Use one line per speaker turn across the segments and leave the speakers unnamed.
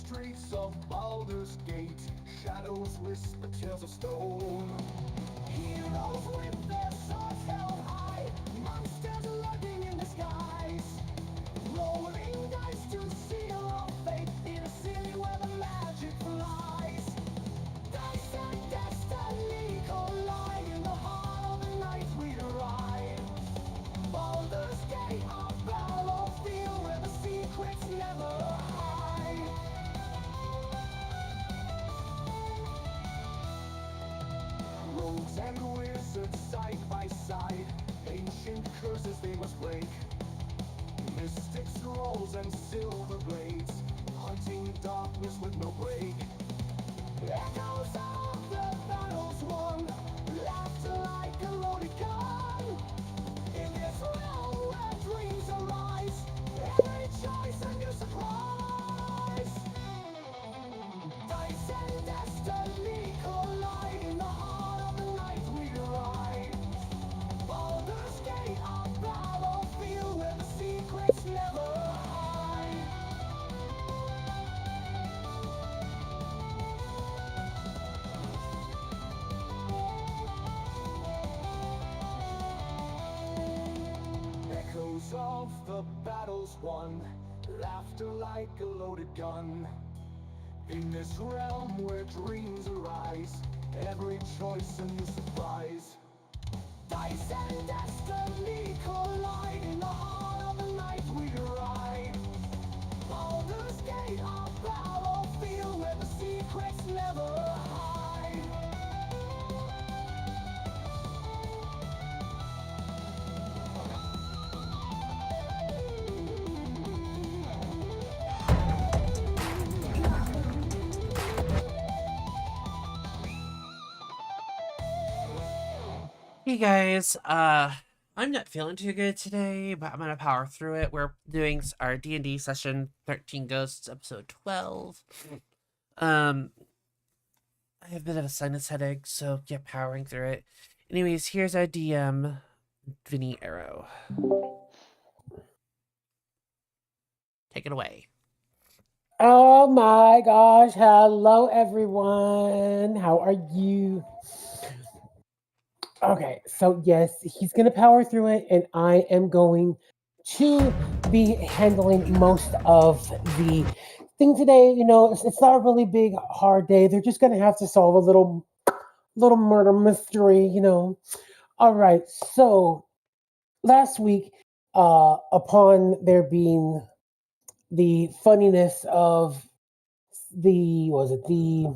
streets of Baldur's Gate, shadows whisper tales of stone. Heroes with their swords held high, monsters lurking in the skies. Rolling dice to seal our fate in a city where the magic flies. Dice and destiny collide in the heart of the night we arrive. Baldur's Gate, our battlefield where the secrets never hide. Rogues and wizards side by side, ancient curses they must break. Mystic scrolls and silver blades, hunting darkness with no break. Echoes of the battles won, laughter like a loaded gun. In this realm where dreams arise, every choice a new surprise. Dice and destiny collide in the heart of the night we ride. Baldur's Gate, our battlefield where the secrets never hide. Echoes of the battles won, laughter like a loaded gun. In this realm where dreams arise, every choice a new surprise. Dice and destiny collide in the heart of the night we ride. Baldur's Gate, our battlefield where the secrets never hide.
Hey guys, I'm not feeling too good today, but I'm gonna power through it. We're doing our D&D session 13 Ghosts, episode 12. I have a bit of a sinus headache, so yeah, powering through it. Anyways, here's our DM, Vinny Arrow. Take it away.
Oh my gosh. Hello, everyone. How are you? Okay, so yes, he's going to power through it, and I am going to be handling most of the thing today. You know, it's not a really big, hard day. They're just going to have to solve a little murder mystery, you know. All right, so last week, upon there being the funniness of the was it the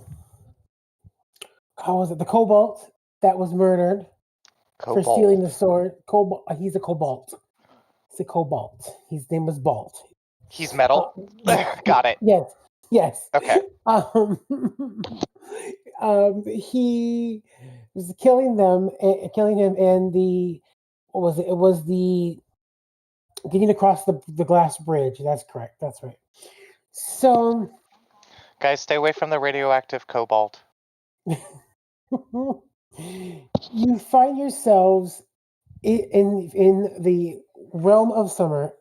how was it the cobalt that was murdered for stealing the sword. Cobalt. He's a cobalt. It's a cobalt. His name was Balt.
He's metal. Got it.
Yes. Yes.
Okay.
He was killing them, killing him, and the what was it? It was the getting across the glass bridge. That's correct. That's right. So.
Guys, stay away from the radioactive cobalt.
You find yourselves in the realm of summer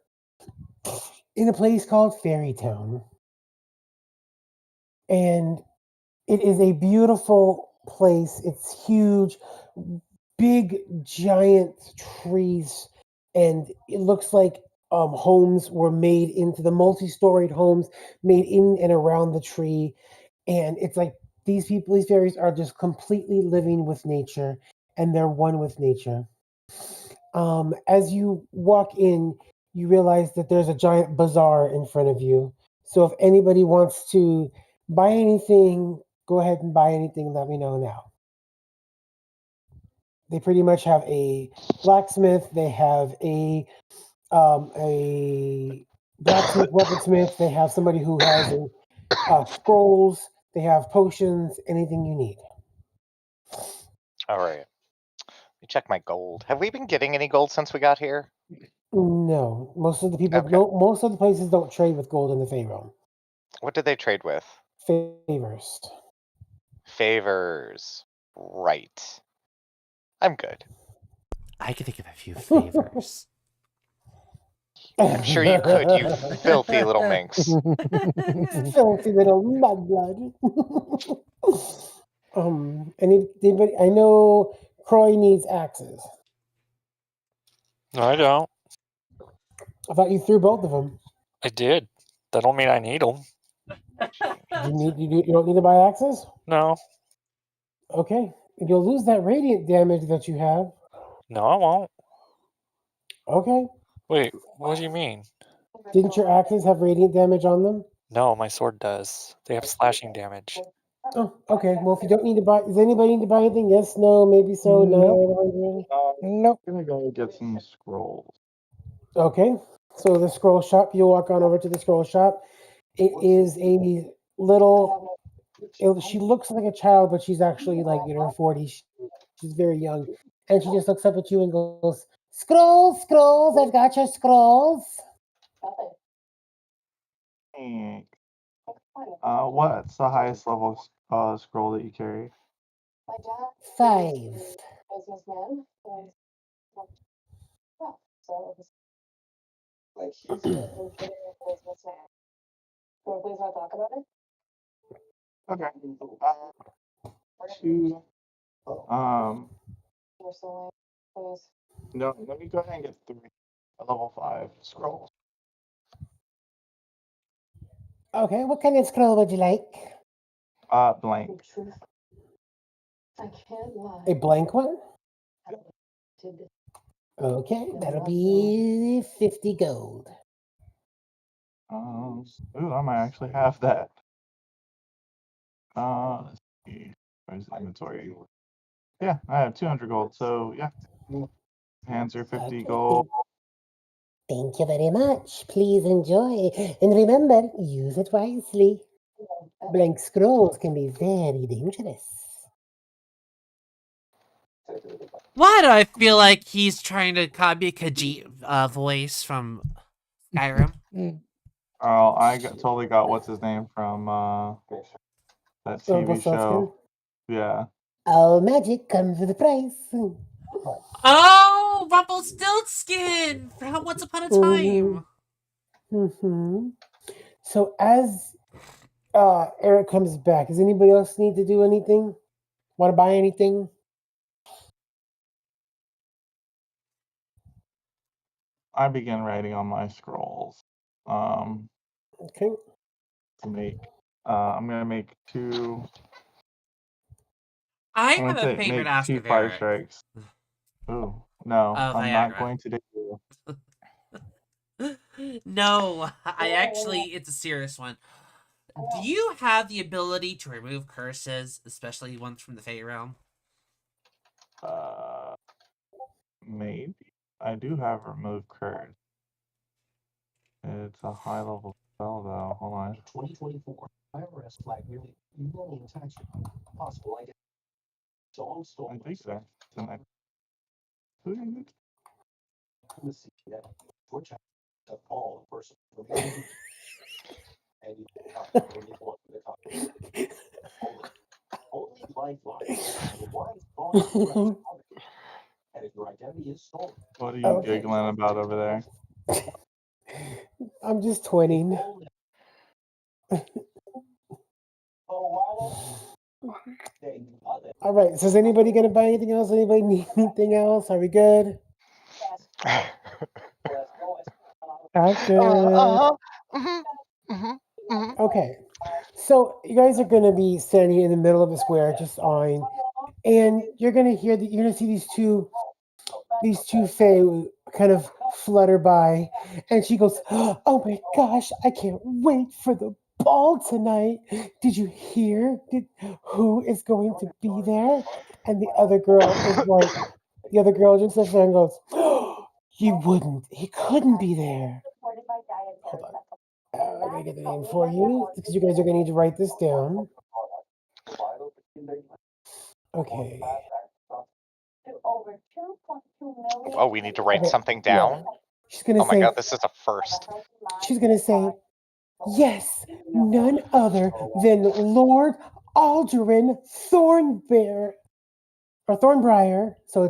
in a place called Fairy Town. And it is a beautiful place. It's huge, big, giant trees. And it looks like homes were made into the multi-storied homes made in and around the tree. And it's like these fairies are just completely living with nature, and they're one with nature. As you walk in, you realize that there's a giant bazaar in front of you. So if anybody wants to buy anything, go ahead and buy anything. Let me know now. They pretty much have a blacksmith. They have a blacksmith, weaponsmith. They have somebody who has scrolls. They have potions. Anything you need.
All right. Let me check my gold. Have we been getting any gold since we got here?
No, most of the people most of the places don't trade with gold in the Fey realm.
What did they trade with?
Favors.
Favors. Right. I'm good.
I can think of a few favors.
I'm sure you could, you filthy little minx.
Filthy little mudblood. Anybody? I know Croy needs axes.
No, I don't.
I thought you threw both of them.
I did. That don't mean I need them.
You don't need to buy axes?
No.
Okay. You'll lose that radiant damage that you have.
No, I won't.
Okay.
Wait, what do you mean?
Didn't your axes have radiant damage on them?
No, my sword does. They have slashing damage.
Oh, okay. Well, if you don't need to buy, does anybody need to buy anything? Yes, no, maybe so,
Nope.
900.
Nope. I'm gonna go get some scrolls.
Okay. So the scroll shop, you walk on over to the scroll shop. It is a little. She looks like a child, but she's actually like in her 40s. She's very young, and she just looks up at you and goes, "Scrolls, scrolls! I've got your scrolls."
Thanks. What's the highest level scroll that you carry?
5.
Okay. Two. No, let me go ahead and get 3. A level 5 scrolls.
Okay, what kind of scroll would you like?
Blank.
A blank one? Okay, that'll be 50 gold.
Ooh, I might actually have that. Let's see. Where's the inventory? Yeah, I have 200 gold. So yeah, hands are 50
Okay.
gold.
Thank you very much. Please enjoy. And remember, use it wisely. Blank scrolls can be very dangerous.
Why do I feel like he's trying to copy Khajiit voice from Skyrim?
Oh, totally got what's his name from that TV show. Yeah.
All magic comes with a price.
Oh, Rumpelstiltskin from Once Upon a Time.
Mm-hmm. So as Eric comes back, does anybody else need to do anything? Want to buy anything?
I begin writing on my scrolls.
Okay.
To make. I'm gonna make 2.
I
I'm
have a
gonna
favorite
make
ask
2
of
fire
Eric.
strikes. Ooh, no, I'm not
Viagra.
going to do.
No, it's a serious one. Do you have the ability to remove curses, especially ones from the Fey realm?
Maybe. I do have remove curse. It's a high level spell though. Hold on.
2024, IRS flagged nearly $1 million tax possible identity. So
I think so. Tonight. Who did it?
the CPA, which have all person information. And you when you want the copy. Only lifeline. Why is wrong? And if your identity is stolen.
What are you giggling about over there?
I'm just twinning. All right. So is anybody going to buy anything else? Anybody need anything else? Are we good? I'm good. Okay. So you guys are going to be standing in the middle of a square, just on, and you're going to hear that you're going to see these two fae kind of flutter by, and she goes, "Oh my gosh, I can't wait for the ball tonight. Did you hear? Who is going to be there?" And the other girl just sits there and goes, "He wouldn't. He couldn't be there." Hold on. I'm gonna get the name for you because you guys are gonna need to write this down. Okay.
Oh, we need to write something down?
She's gonna
Oh my
say,
god, this is a first.
she's gonna say, "Yes, none other than Lord Aldurin Thornbear or Thornbriar." So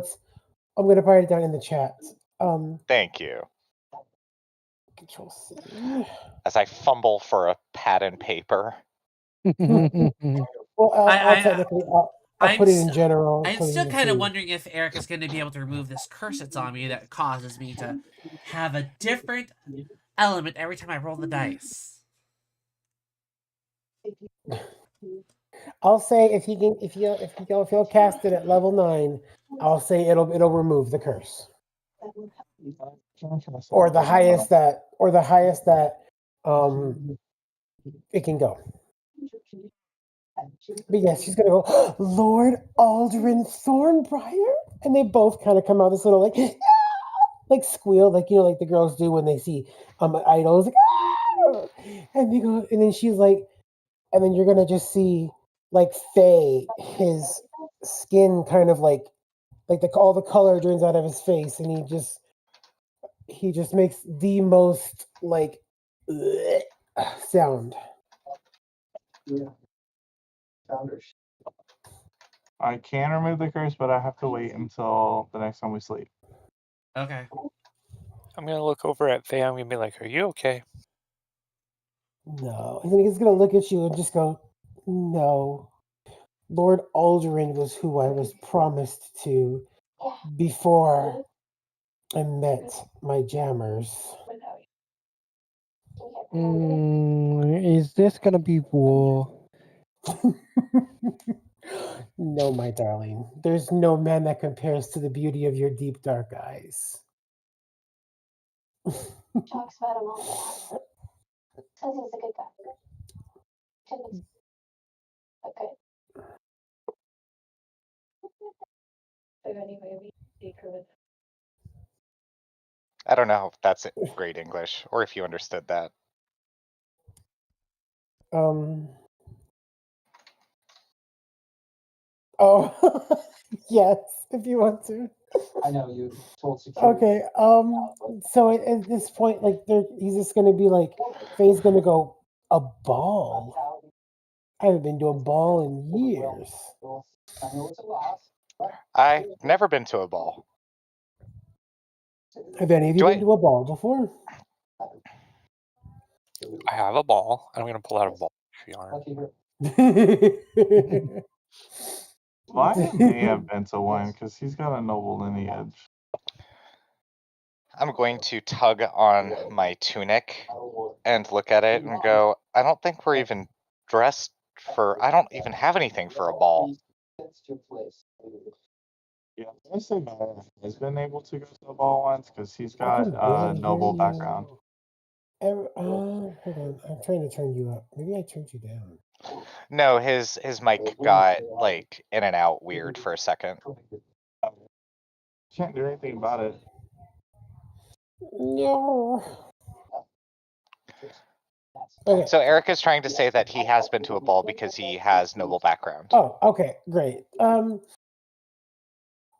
I'm gonna write it down in the chat.
Thank you.
Control C.
As I fumble for a pad and paper.
Well,
I-
I'll technically, I'll
I'm
put it
s-
in general.
I'm
put it
still
in
kind of
C.
wondering if Eric is going to be able to remove this curse that's on me that causes me to have a different element every time I roll the dice.
I'll say if he'll cast it at level 9, I'll say it'll remove the curse. Or the highest that it can go. But yes, she's gonna go, Lord Aldrin Thornbriar, and they both kind of come out this little like like squeal, like like the girls do when they see idols, like, "Ah!" And they go, and then she's like, and then you're gonna just see like Faye, his skin kind of like all the color drains out of his face, and he just makes the most like sound.
I can remove the curse, but I have to wait until the next time we sleep.
Okay.
I'm gonna look over at Faye. I'm gonna be like, "Are you okay?"
No, and then he's gonna look at you and just go, no. Lord Aldrin was who I was promised to before I met my jammers.
Is this gonna be war?
No, my darling. There's no man that compares to the beauty of your deep dark eyes.
Talks about him all the time. Says he's a good guy. Okay. But anyway, we could.
I don't know if that's great English or if you understood that.
Oh, yes, if you want to.
I know you told security.
Okay. So at this point, like, he's just gonna be like, Faye's gonna go, a ball. I haven't been to a ball in years.
I know it's a lot.
I've never been to a ball.
Have any of you
Do
been
I-
to a ball before?
I have a ball. I'm gonna pull out a ball if you aren't.
Lucky her.
Lion may have been to one because he's got a noble lineage.
I'm going to tug on my tunic and look at it and go, I don't think we're even dressed I don't even have anything for a ball.
Yeah, I say Mara has been able to go to a ball once because he's
I
got
can
a
barely
noble
hear you.
background.
Hold on, I'm trying to turn you up. Maybe I turned you down.
No, his mic got like in and out weird for a second.
Can't do anything about it.
No. Okay.
So Eric is trying to say that he has been to a ball because he has noble background.
Oh, okay, great.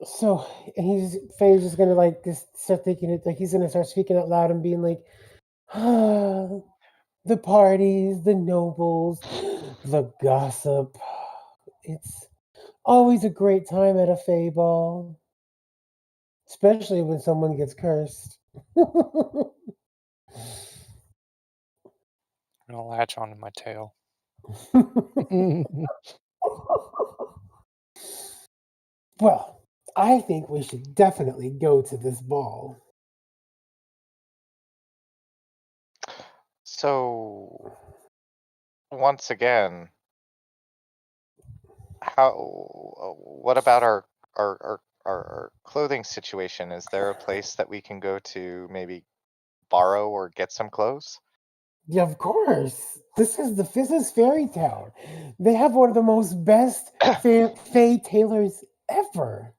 So Faye's just gonna like just start thinking it, like he's gonna start speaking out loud and being like, the parties, the nobles, the gossip. It's always a great time at a Faye ball, especially when someone gets cursed.
I'm gonna latch onto my tail.
Well, I think we should definitely go to this ball.
So once again, what about our clothing situation? Is there a place that we can go to maybe borrow or get some clothes?
Yeah, of course. This is Fairy Town. They have one of the most best Faye tailors ever.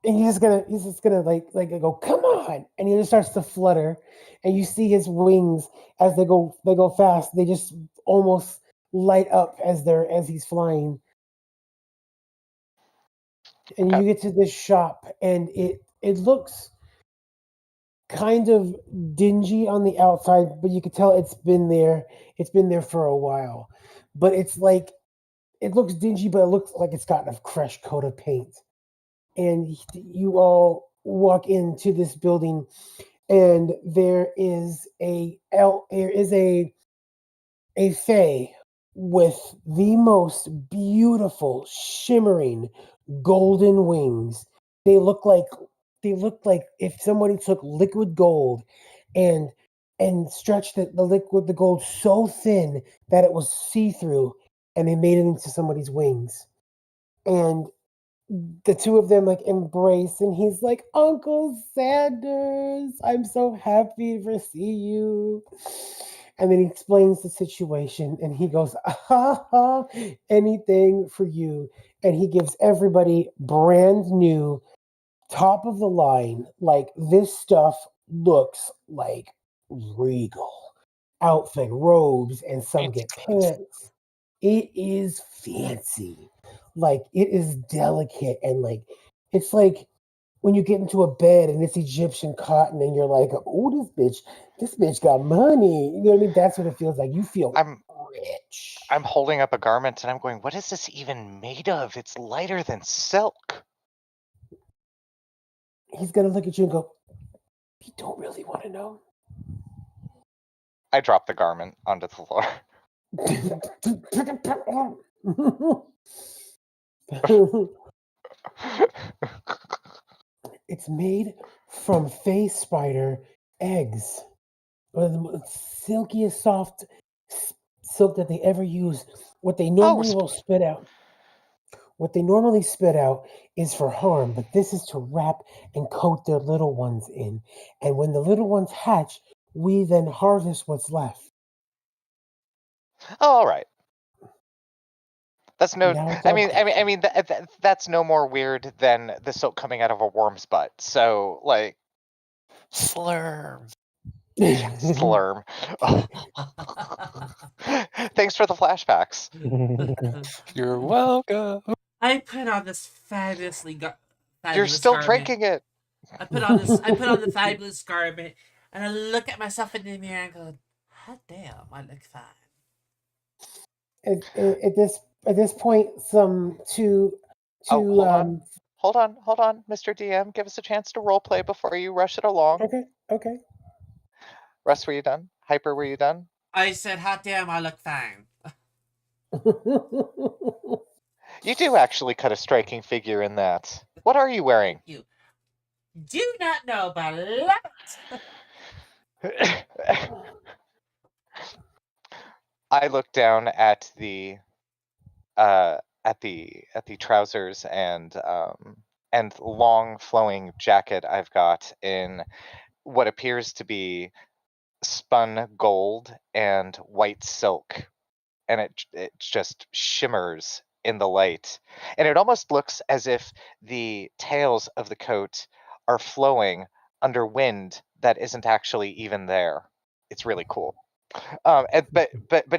And he's just gonna like go, come on, and he just starts to flutter, and you see his wings as they go fast. They just almost light up as he's flying. And
Okay.
you get to this shop, and it looks kind of dingy on the outside, but you can tell it's been there. It's been there for a while, but it's like it looks dingy, but it looks like it's gotten a fresh coat of paint. And you all walk into this building, and there is a fae with the most beautiful, shimmering golden wings. They look like if somebody took liquid gold and stretched the gold so thin that it was see-through, and they made it into somebody's wings. And the two of them like embrace, and he's like, Uncle Sanders, I'm so happy to see you. And then he explains the situation, and he goes, anything for you. And he gives everybody brand new, top of the line, like this stuff looks like regal outfit, robes, and some
It's
get
good.
pants. It is fancy. Like it is delicate, and like it's like when you get into a bed and it's Egyptian cotton and you're like, oh, this bitch got money. You know what I mean? That's what it feels like. You feel
I'm
rich.
holding up a garment and I'm going, what is this even made of? It's lighter than silk.
He's gonna look at you and go, you don't really want to know.
I drop the garment onto the floor.
It's made from face spider eggs. One of the silkiest, soft silk that they ever use. What they normally will spit out. What they normally spit out is for harm, but this is to wrap and coat their little ones in. And when the little ones hatch, we then harvest what's left.
Oh, all right. That's no.
Now it's
I
all
mean, that's no more weird than the silk coming out of a worm's butt. So, like,
Slurm.
slurm. Thanks for the flashbacks.
You're welcome.
I put on this
You're
fabulous
still
garment.
drinking it.
I put on the fabulous garment, and I look at myself in the mirror and go, hot damn, I look fine.
At this point, some two
Hold on, Mr. DM. Give us a chance to role play before you rush it along.
Okay.
Russ, were you done? Hyper, were you done?
I said, hot damn, I look fine.
You do actually cut a striking figure in that. What are you wearing?
You do not know, but I love it.
I look down at the trousers and long flowing jacket I've got in what appears to be spun gold and white silk, and it just shimmers in the light, and it almost looks as if the tails of the coat are flowing under wind that isn't actually even there. It's really cool. But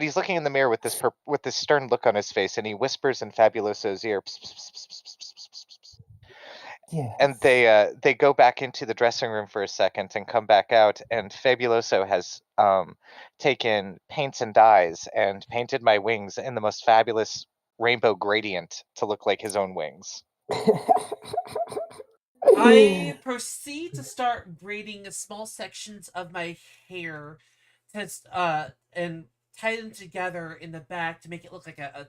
he's looking in the mirror with this stern look on his face, and he whispers in Fabuloso's ear, "Psst, psst, psst, psst, psst, psst, psst, psst." And they go back into the dressing room for a second and come back out, and Fabuloso has taken paints and dyes and painted my wings in the most fabulous rainbow gradient to look like his own wings.
I proceed to start braiding small sections of my hair and tie them together in the back to make it look like a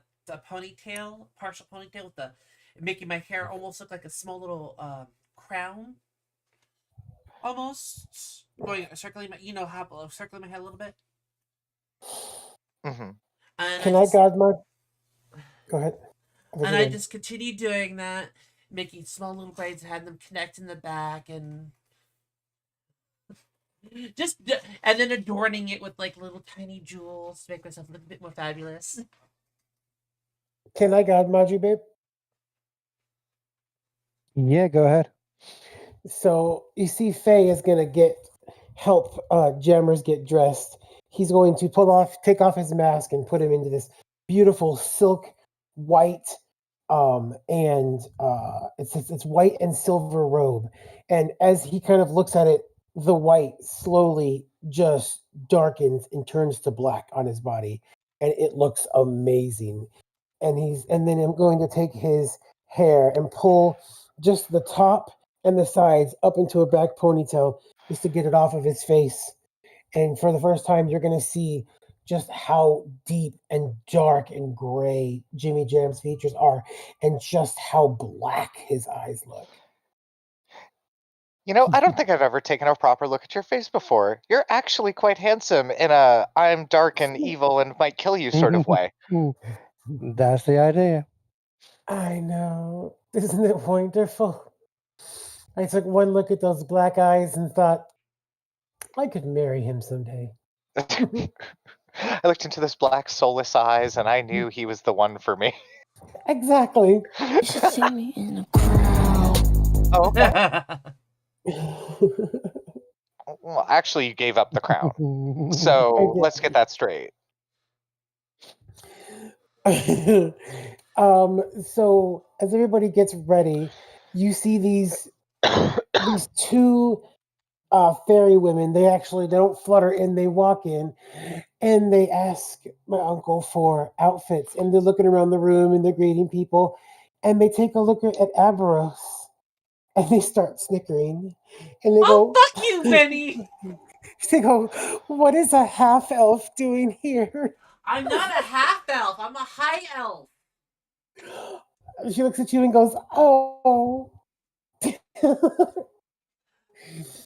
ponytail, partial ponytail, with making my hair almost look like a small little crown. Almost circling circling my head a little bit.
Mm-hmm.
And
Can I guard my? Go ahead.
And I just continue doing that, making small little braids, having them connect in the back, and and then adorning it with like little tiny jewels to make myself look a bit more fabulous.
Can I guard Margie, babe?
Yeah, go ahead.
So you see, Faye is gonna help Jammers get dressed. He's going to take off his mask and put him into this beautiful silk white, and it's white and silver robe. And as he kind of looks at it, the white slowly just darkens and turns to black on his body, and it looks amazing. And then I'm going to take his hair and pull just the top and the sides up into a back ponytail just to get it off of his face. And for the first time, you're going to see just how deep and dark and gray Jimmy Jam's features are, and just how black his eyes look.
You know, I don't think I've ever taken a proper look at your face before. You're actually quite handsome in a I'm dark and evil and might kill you sort of way.
That's the idea.
I know. Isn't it wonderful? I took one look at those black eyes and thought, I could marry him someday.
I looked into those black soulless eyes and I knew he was the one for me.
Exactly.
You should see me in a crowd.
Oh, okay. Well, actually, you gave up the crown. So
did.
let's get that straight.
So as everybody gets ready, you see these two fairy women. They don't flutter in, they walk in and they ask my uncle for outfits, and they're looking around the room and they're greeting people, and they take a look at Aberos and they start snickering and they
Oh,
go,
fuck you, Benny!
they go, what is a half elf doing here?
I'm not a half elf. I'm a high elf.
She looks at you and goes, oh.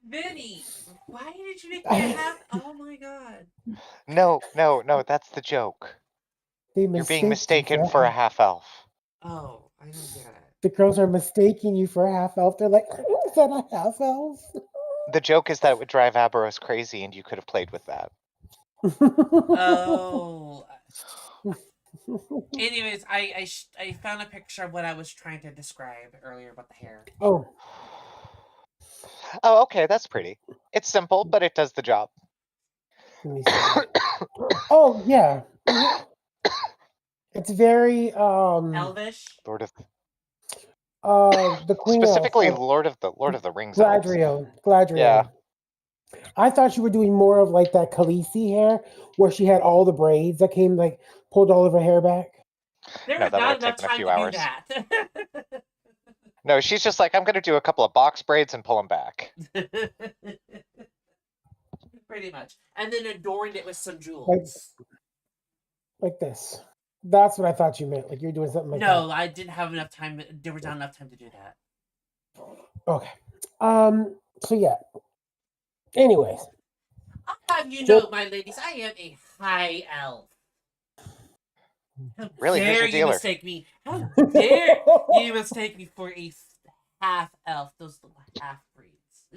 Benny, why did you make me a half? Oh my god.
No, that's the joke. You're being mistaken for a half elf.
Oh, I don't get it.
The girls are mistaking you for a half elf. They're like, is that a half elf?
The joke is that it would drive Aberos crazy and you could have played with that.
Oh. Anyways, I found a picture of what I was trying to describe earlier about the hair.
Oh.
Oh, okay, that's pretty. It's simple, but it does the job.
Let me see. Oh, yeah. It's very
Elvish.
Lord of
the Queen
specifically
of
Lord of the Rings elves.
Gladriel.
Yeah.
I thought you were doing more of like that Khaleesi hair, where she had all the braids that came like pulled all of her hair back.
There
No,
was
that
not
would've
enough
taken a
time
few
to
hours.
do that.
No, she's just like, I'm going to do a couple of box braids and pull them back.
Pretty much. And then adorned it with some jewels.
Like this. That's what I thought you meant. Like you're doing something like that.
No, I didn't have enough time. There was not enough time to do that.
Okay. So yeah. Anyways.
I'll have you know, my ladies, I am a high elf. How
Really? Who's
dare
your
you
dealer?
mistake me? How dare you mistake me for a half elf? Those little half breeds.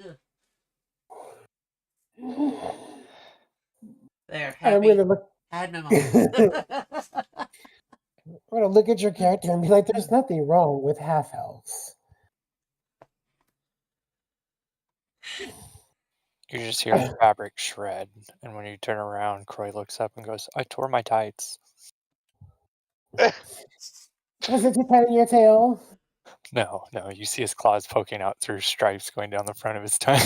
There,
I'm
happy.
gonna look.
Had my moment.
I'm gonna look at your character and be like, "There's nothing wrong with half elves."
You just hear the fabric shred, and when you turn around, Croy looks up and goes, I tore my tights.
Was it too tight in your tail?
No, you see his claws poking out through stripes going down the front of his tongue.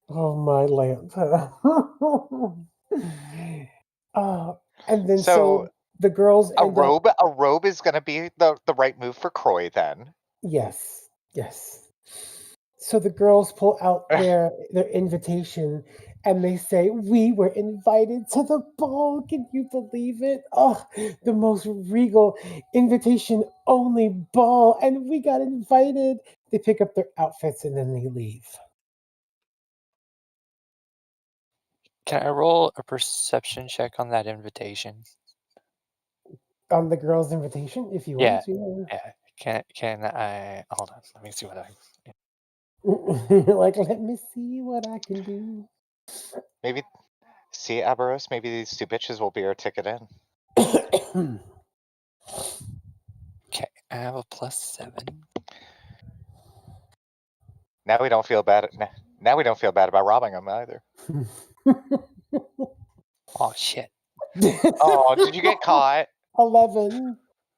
Oh my lamp. And then so the girls
a robe is going to be the right move for Croy then.
Yes. So the girls pull out their invitation and they say, we were invited to the ball. Can you believe it? Oh, the most regal invitation only ball. And we got invited. They pick up their outfits and then they leave.
Can I roll a perception check on that invitation?
On the girls' invitation, if you want to.
Yeah. Can I hold on? Let me see what I.
Like, let me see what I can do.
Maybe see Aberos. Maybe these two bitches will be our ticket in.
Okay, I have a +7.
Now we don't feel bad. Now we don't feel bad about robbing them either.
Oh shit!
Oh, did you get caught?
11.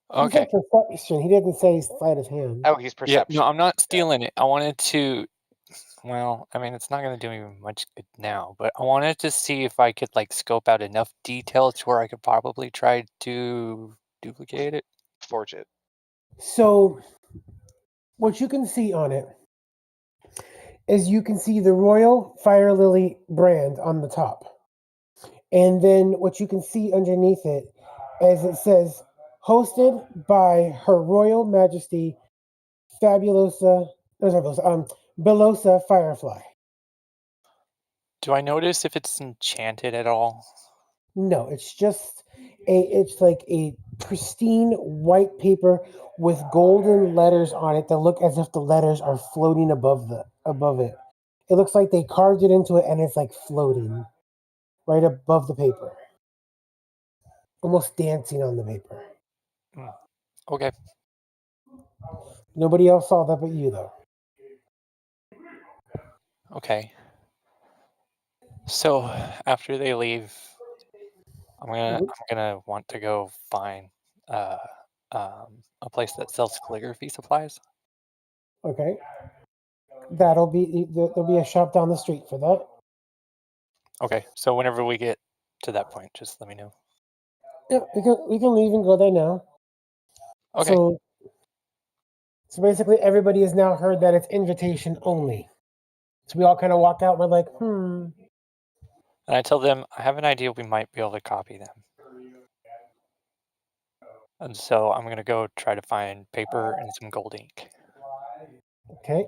Okay.
He said perception. He didn't say sleight of hand.
Oh, he's perception.
Yeah, no, I'm not stealing it. I wanted to. Well, I mean, it's not going to do me much good now, but I wanted to see if I could like scope out enough detail to where I could probably try to duplicate it.
Forge it.
So what you can see on it is you can see the Royal Fire Lily brand on the top. And then what you can see underneath it is it says, hosted by Her Royal Majesty Fabulosa, no, sorry, Belosa Firefly.
Do I notice if it's enchanted at all?
No, it's just it's like a pristine white paper with golden letters on it that look as if the letters are floating above it. It looks like they carved it into it and it's like floating right above the paper. Almost dancing on the paper.
Okay.
Nobody else saw that but you though.
Okay. So after they leave, I'm gonna want to go find a place that sells calligraphy supplies.
Okay. There'll be a shop down the street for that.
Okay. So whenever we get to that point, just let me know.
Yeah, we can leave and go there now.
Okay.
So basically everybody has now heard that it's invitation only. So we all kind of walk out, we're like,
And I tell them I have an idea we might be able to copy them. And so I'm gonna go try to find paper and some gold ink.
okay.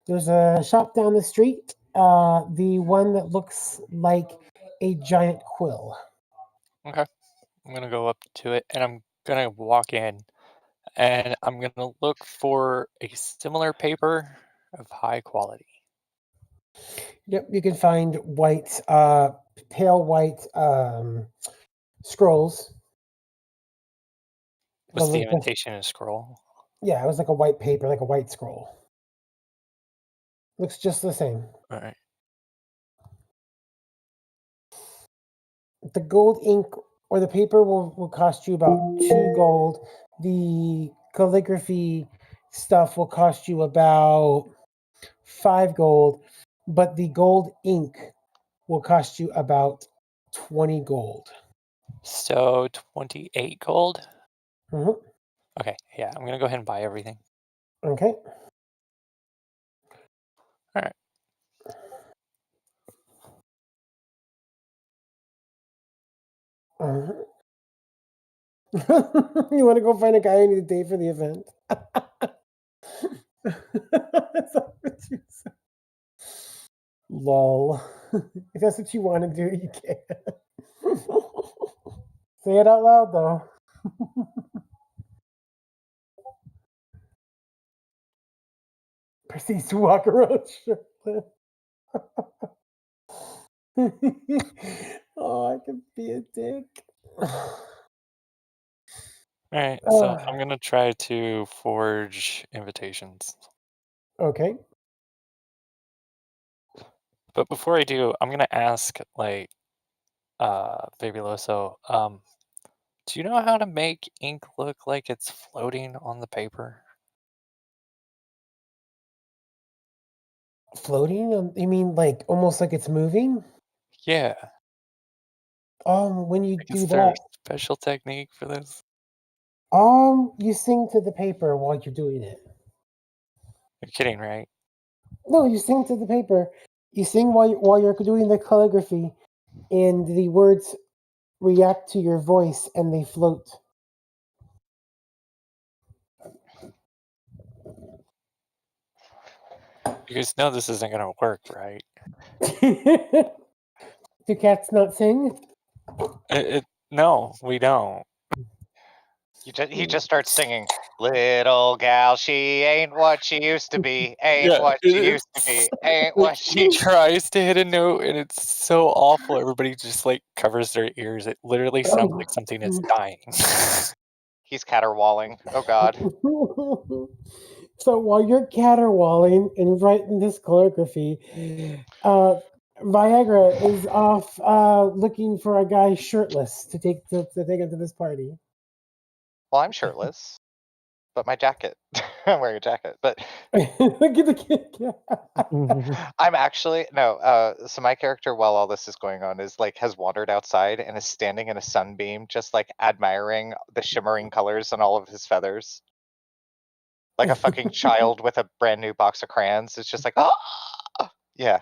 There's a shop down the street, the one that looks like a giant quill.
Okay. I'm gonna go up to it and I'm gonna walk in and I'm gonna look for a similar paper of high quality.
Yep, you can find white, pale white scrolls.
What's the
Those are just-
imitation of scroll?
yeah, it was like a white paper, like a white scroll. Looks just the same.
All right.
The gold ink or the paper will cost you about 2 gold. The calligraphy stuff will cost you about 5 gold, but the gold ink will cost you about 20 gold.
So 28 gold.
hmm
Okay. Yeah, I'm gonna go ahead and buy everything.
Okay.
All right.
Uh-huh. You want to go find a guy who needs a date for the event? That's not what you said. Lol. If that's what you want to do, you can. Say it out loud, though. Proceeds to walk around shirtless. Oh, I can be a dick.
All right. So I'm gonna try to forge invitations.
Okay.
But before I do, I'm gonna ask like Fabuloso, do you know how to make ink look like it's floating on the paper?
Floating? You mean like almost like it's moving?
Yeah.
When you
Like,
do
is there a
that,
special technique for this?
you sing to the paper while you're doing it.
You're kidding, right?
No, you sing to the paper. You sing while you're doing the calligraphy, and the words react to your voice and they float.
You guys know this isn't gonna work, right?
Do cats not sing?
No, we don't.
He just starts singing, "Little gal, she ain't what she used to be, ain't
Yeah,
what she used to
it's
be, ain't
like
what
he
she."
tries to hit a note and it's so awful. Everybody just like covers their ears. It literally sounds like something is dying.
He's caterwauling. Oh God.
So while you're caterwauling and writing this calligraphy, Viagra is off looking for a guy shirtless to take him to this party.
Well, I'm shirtless, but my jacket. I'm wearing a jacket, but
Look at the kid.
I'm actually no. So my character, while all this is going on, is like has wandered outside and is standing in a sunbeam, just like admiring the shimmering colors on all of his feathers. like a fucking child with a brand new box of crayons. It's just like, oh, yeah.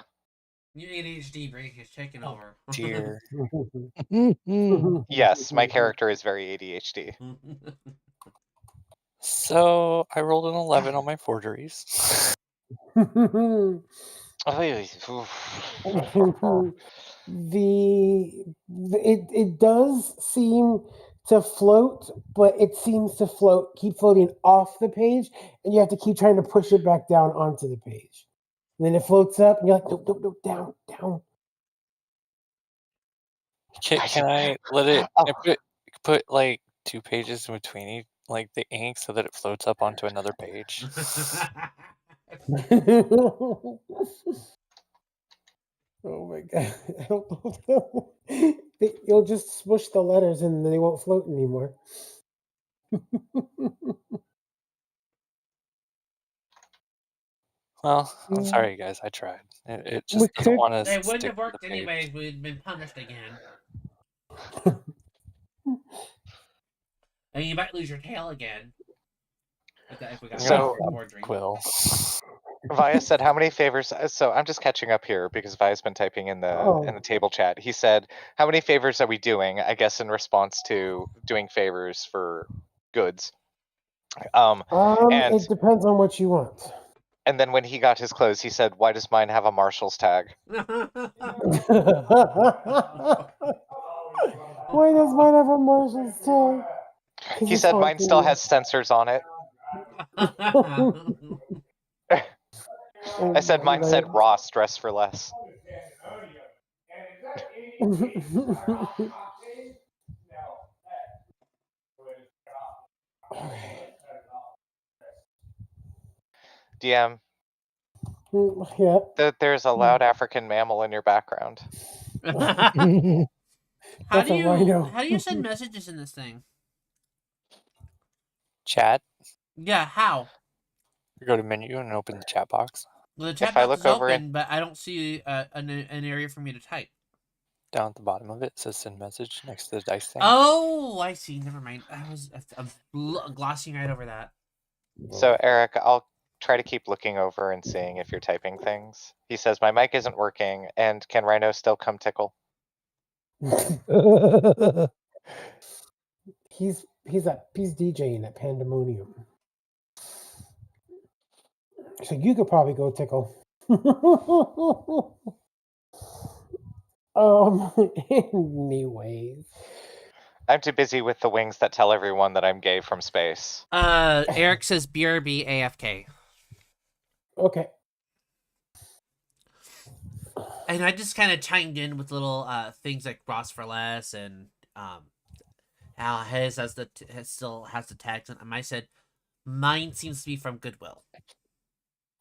Your ADHD brain is taking over.
Dear.
Yes, my character is very ADHD.
So I rolled an 11 on my forgeries.
It does seem to float, but it seems to keep floating off the page, and you have to keep trying to push it back down onto the page. And then it floats up, and you're like, no, down.
Can I let it
Oh.
can I put like 2 pages in between each, like the ink, so that it floats up onto another page?
Oh my god, I don't know. You'll just smush the letters and they won't float anymore.
Well, I'm
Mm.
sorry, guys. I tried. It
We
just doesn't
could-
want to
They wouldn't
stick
have
to the
worked
page.
anyways. We'd been punished again. And you might lose your tail again. If we got
So-
forgery.
Quill.
Vaya said, "How many favors?" So I'm just catching up here because Vaya's been typing in the table chat. He said, "How many favors are we doing?" I guess in response to doing favors for goods. And
It depends on what you want.
and then when he got his clothes, he said, "Why does mine have a marshal's tag?"
Why does mine have a marshal's tag?
He said mine still has sensors on it. I said mine said Ross, dress for less. DM,
Yeah.
there's a loud African mammal in your background.
how
That's
do
a
you
rhino.
how do you send messages in this thing?
Chat.
Yeah, how?
You go to menu and open the chat box.
Well, the chat
If I
box
look
is
over
open, but I don't see an area for me to type.
Down at the bottom of it says send message next to the dice thing.
Oh, I see. Never mind. I'm glossing right over that.
So Eric, I'll try to keep looking over and seeing if you're typing things. He says my mic isn't working, and can Rhino still come tickle?
He's DJing at Pandemonium. So you could probably go tickle. Anyways.
I'm too busy with the wings that tell everyone that I'm gay from space.
Eric says BRB AFK.
Okay.
And I just kind of chimed in with little things like Ross for Less and how his still has the tags on. And I said mine seems to be from Goodwill.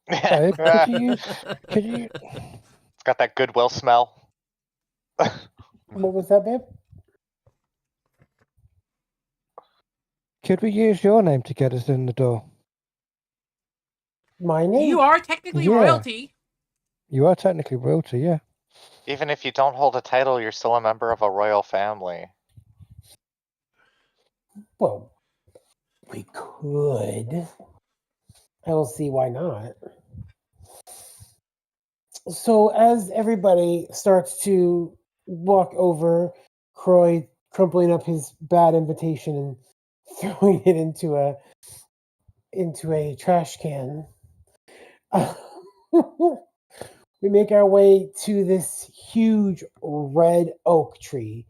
Eric, could you
It's got that Goodwill smell.
What was that, babe?
could we use your name to get us in the door?
My name?
You are technically
Yeah.
royalty.
You are technically royalty, yeah.
Even if you don't hold a title, you're still a member of a royal family.
Well, we could. I will see why not. So as everybody starts to walk over, Croy crumpling up his bad invitation and throwing it into a trash can. We make our way to this huge red oak tree.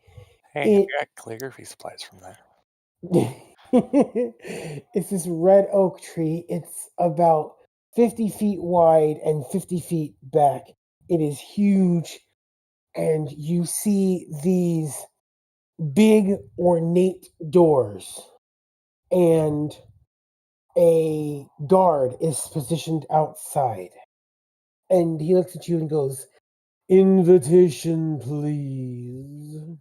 Hey, I got calligraphy supplies from there.
It's this red oak tree. It's about 50 feet wide and 50 feet back. It is huge. And you see these big ornate doors. And a guard is positioned outside. And he looks at you and goes, "Invitation, please."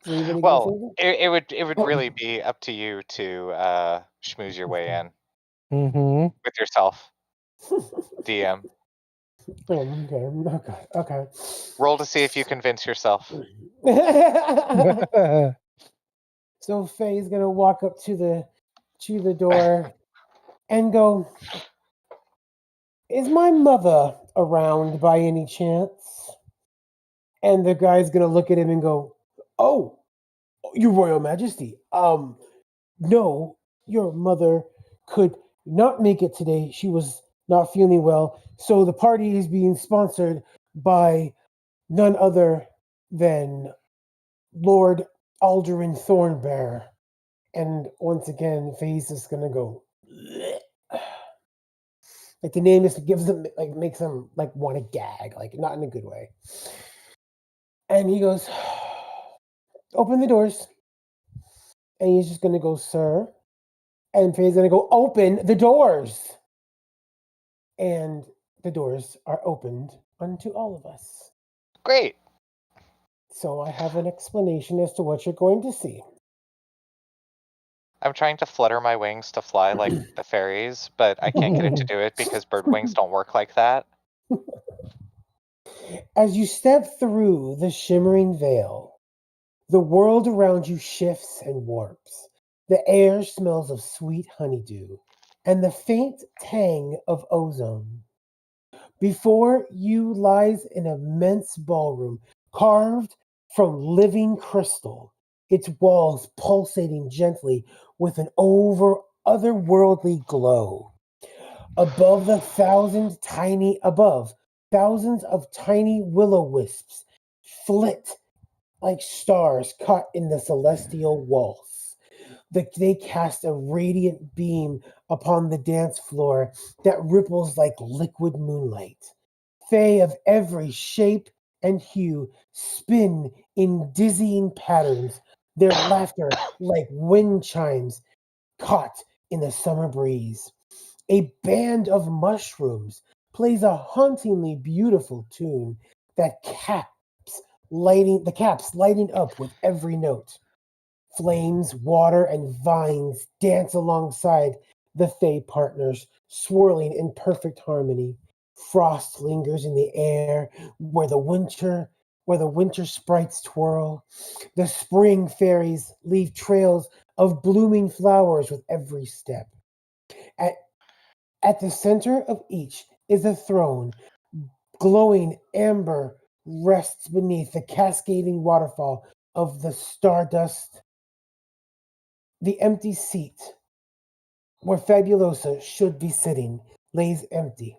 Is anybody gonna say
Well,
anything?
it would really be up to you to schmooze your way in
Mm-hmm.
with yourself, DM.
Okay.
Roll to see if you convince yourself.
So Faye's gonna walk up to the door and go, "Is my mother around by any chance?" And the guy's gonna look at him and go, "Oh, your Royal Majesty. No, your mother could not make it today. She was not feeling well. So the party is being sponsored by none other than Lord Alderin Thornbear." And once again, Faye's is gonna go. Like the name just gives them, like, makes them like want to gag, like not in a good way. And he goes, "Open the doors." And he's just gonna go, "Sir." And Faye's gonna go, "Open the doors." And the doors are opened unto all of us.
Great.
So I have an explanation as to what you're going to see.
I'm trying to flutter my wings to fly like the fairies, but I can't get it to do it because bird wings don't work like that.
As you step through the shimmering veil, the world around you shifts and warps. The air smells of sweet honeydew and the faint tang of ozone. Before you lies an immense ballroom carved from living crystal, its walls pulsating gently with an otherworldly glow. Thousands of tiny will-o-wisps flit like stars caught in the celestial waltz. They cast a radiant beam upon the dance floor that ripples like liquid moonlight. Fae of every shape and hue spin in dizzying patterns, their laughter like wind chimes caught in the summer breeze. A band of mushrooms plays a hauntingly beautiful tune that caps lighting up with every note. Flames, water, and vines dance alongside the Fey partners, swirling in perfect harmony. Frost lingers in the air where the winter sprites twirl. The spring fairies leave trails of blooming flowers with every step. At, at the center of each is a throne. Glowing amber rests beneath the cascading waterfall of the stardust. The empty seat where Fabulosa should be sitting lays empty.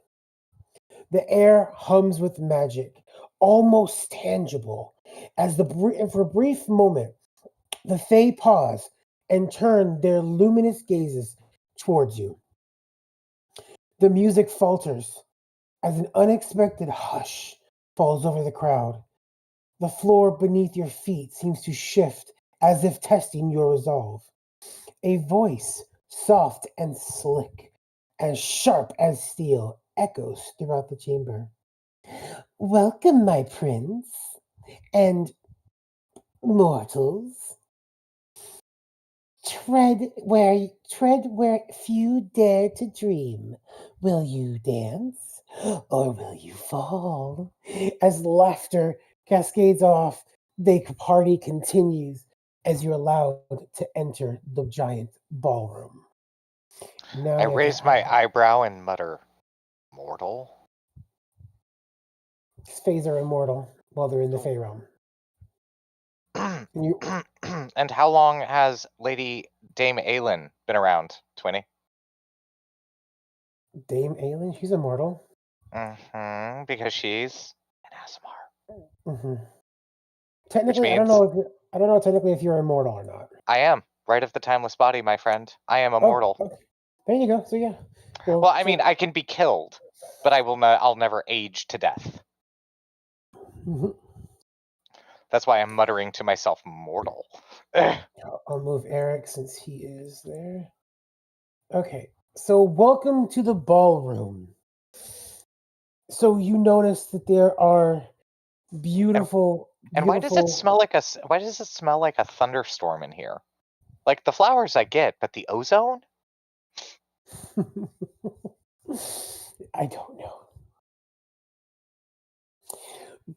The air hums with magic, almost tangible, as for a brief moment the Fae pause and turn their luminous gazes towards you. The music falters as an unexpected hush falls over the crowd. The floor beneath your feet seems to shift as if testing your resolve. A voice, soft and slick, and sharp as steel, echoes throughout the chamber. "Welcome, my prince, and mortals. Tread where few dare to dream. Will you dance, or will you fall?" As laughter cascades off, the party continues as you're allowed to enter the giant ballroom. Now
I
you have to
raise my eyebrow and mutter, "Mortal?"
Fays are immortal while they're in the Fey realm. And you,
And how long has Lady Dame Aelin been around, Twinny?
Dame Aelin, she's immortal.
Because she's an ASMR.
hmm
Which
Technically, I don't
means
know technically if you're immortal or not.
I am. Right of the timeless body, my friend. I am
Oh,
immortal.
okay. There you go. So yeah.
Well, I mean, I can be killed, but I'll never age to death.
Mhm.
That's why I'm muttering to myself, "Mortal."
I'll move Eric since he is there. Okay. So welcome to the ballroom. So you notice that there are beautiful,
And why does it
beautiful.
smell like why does it smell like a thunderstorm in here? Like the flowers I get, but the ozone?
I don't know.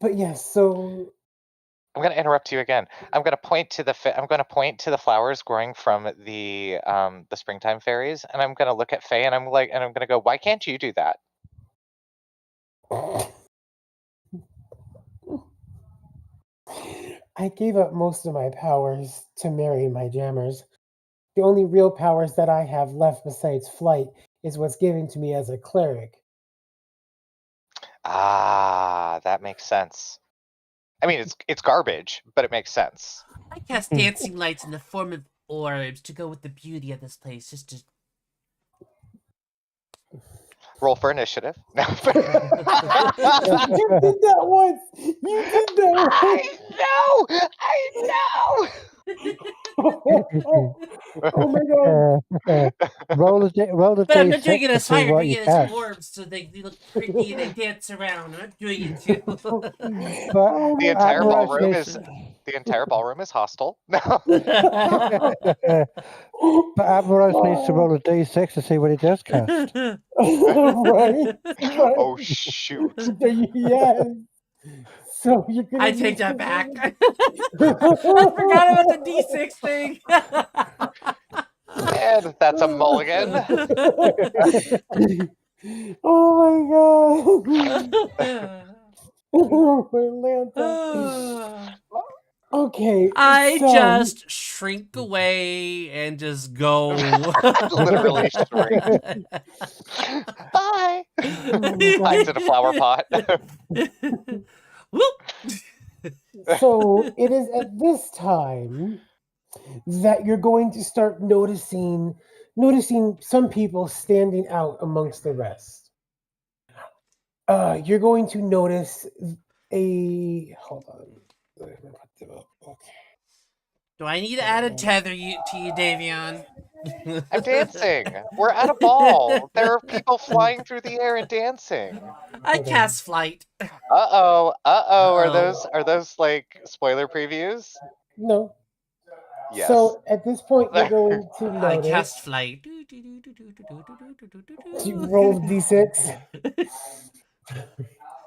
But yes, so
I'm going to interrupt you again. I'm going to point to the flowers growing from the springtime fairies, and I'm going to look at Faye, and I'm going to go, why can't you do that?
I gave up most of my powers to marry my jammers. The only real powers that I have left besides flight is what's given to me as a cleric.
Ah, that makes sense. I mean, it's garbage, but it makes sense.
I cast dancing lights in the form of orbs to go with the beauty of this place. Just to...
Roll for initiative. No.
You did that once. You did that once. Oh my god.
Roll the
But I'm not doing
d6
it
to
as
see
fire, I'm
what
doing
you
it as
cast.
orbs so they look pretty and they dance around. I'm not doing it too.
But
The entire
Aberration
ballroom is hostile. No.
But Aberration needs to roll a d6 to see what he does cast.
Right.
Oh shoot.
Yes. So you're gonna
I take that back. I forgot about the D6 thing.
And that's a mulligan.
Oh my god. Atlanta. Okay.
I
so,
just shrink away and just go.
Literally shrink. Bye. Hides in a flower pot.
Whoop.
So it is at this time that you're going to start noticing some people standing out amongst the rest. You're going to notice hold on. Let me put them up. Okay.
Do I need to add a tether to you, Davion?
I'm dancing. We're at a ball. There are people flying through the air and dancing.
I cast flight.
Uh-oh.
Uh-oh.
Are those like spoiler previews?
No.
Yes.
So at this point, you're going to
I
notice.
cast flight.
You roll d6.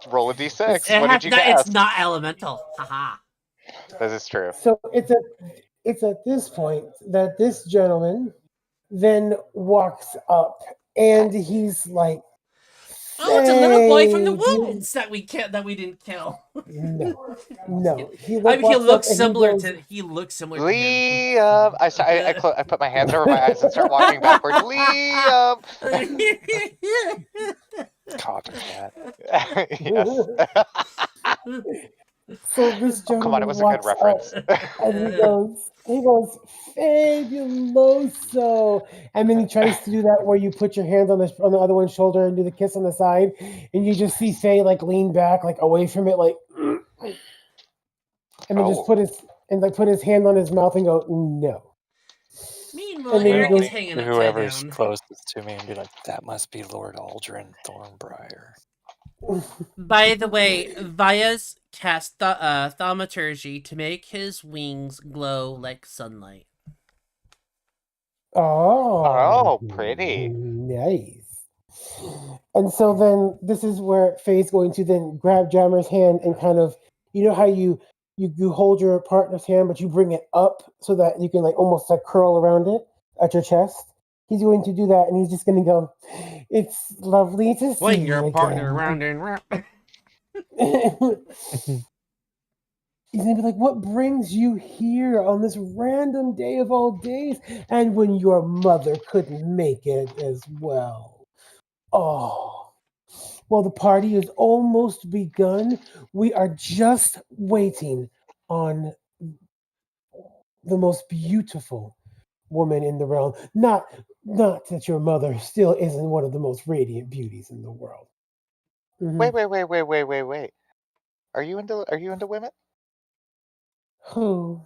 Roll a d6. What did you cast?
It's not elemental. Haha.
This is true.
So it's at this point that this gentleman then walks up, and he's like,
Oh, it's a little boy from the
"Hey,
woods that we didn't kill.
No. He
I mean, he
walks
looks
up and
similar
goes,
to him.
Liam. I put my hands over my eyes and start walking backward. Liam.
Copy that.
Yes.
So this
Oh,
gentleman
come on, it was a good
walks
reference.
up, and he goes, fabuloso. And then he tries to do that where you put your hand on the other one's shoulder and do the kiss on the side, and you just see Faye like lean back, like away from it, like, and then just put his hand on his mouth and go, no.
Meanwhile,
And then he
Eric
goes-
is hanging upside
Whoever's
down.
closest to me and be like, that must be Lord Aldrin Thornbriar.
By the way, Vias cast thaumaturgy to make his wings glow like sunlight.
Oh,
pretty.
Nice. And so then this is where Faye's going to then grab Jammer's hand and kind of, you know how you hold your partner's hand, but you bring it up so that you can like almost like curl around it at your chest. He's going to do that, and he's just going to go, it's lovely to see
Swing
you
your
again.
partner around and round.
He's gonna be like, what brings you here on this random day of all days? And when your mother couldn't make it as well. Oh. Well, the party is almost begun. We are just waiting on the most beautiful woman in the realm. Not that your mother still isn't one of the most radiant beauties in the world. Mhm.
Wait. Are you into women?
Who?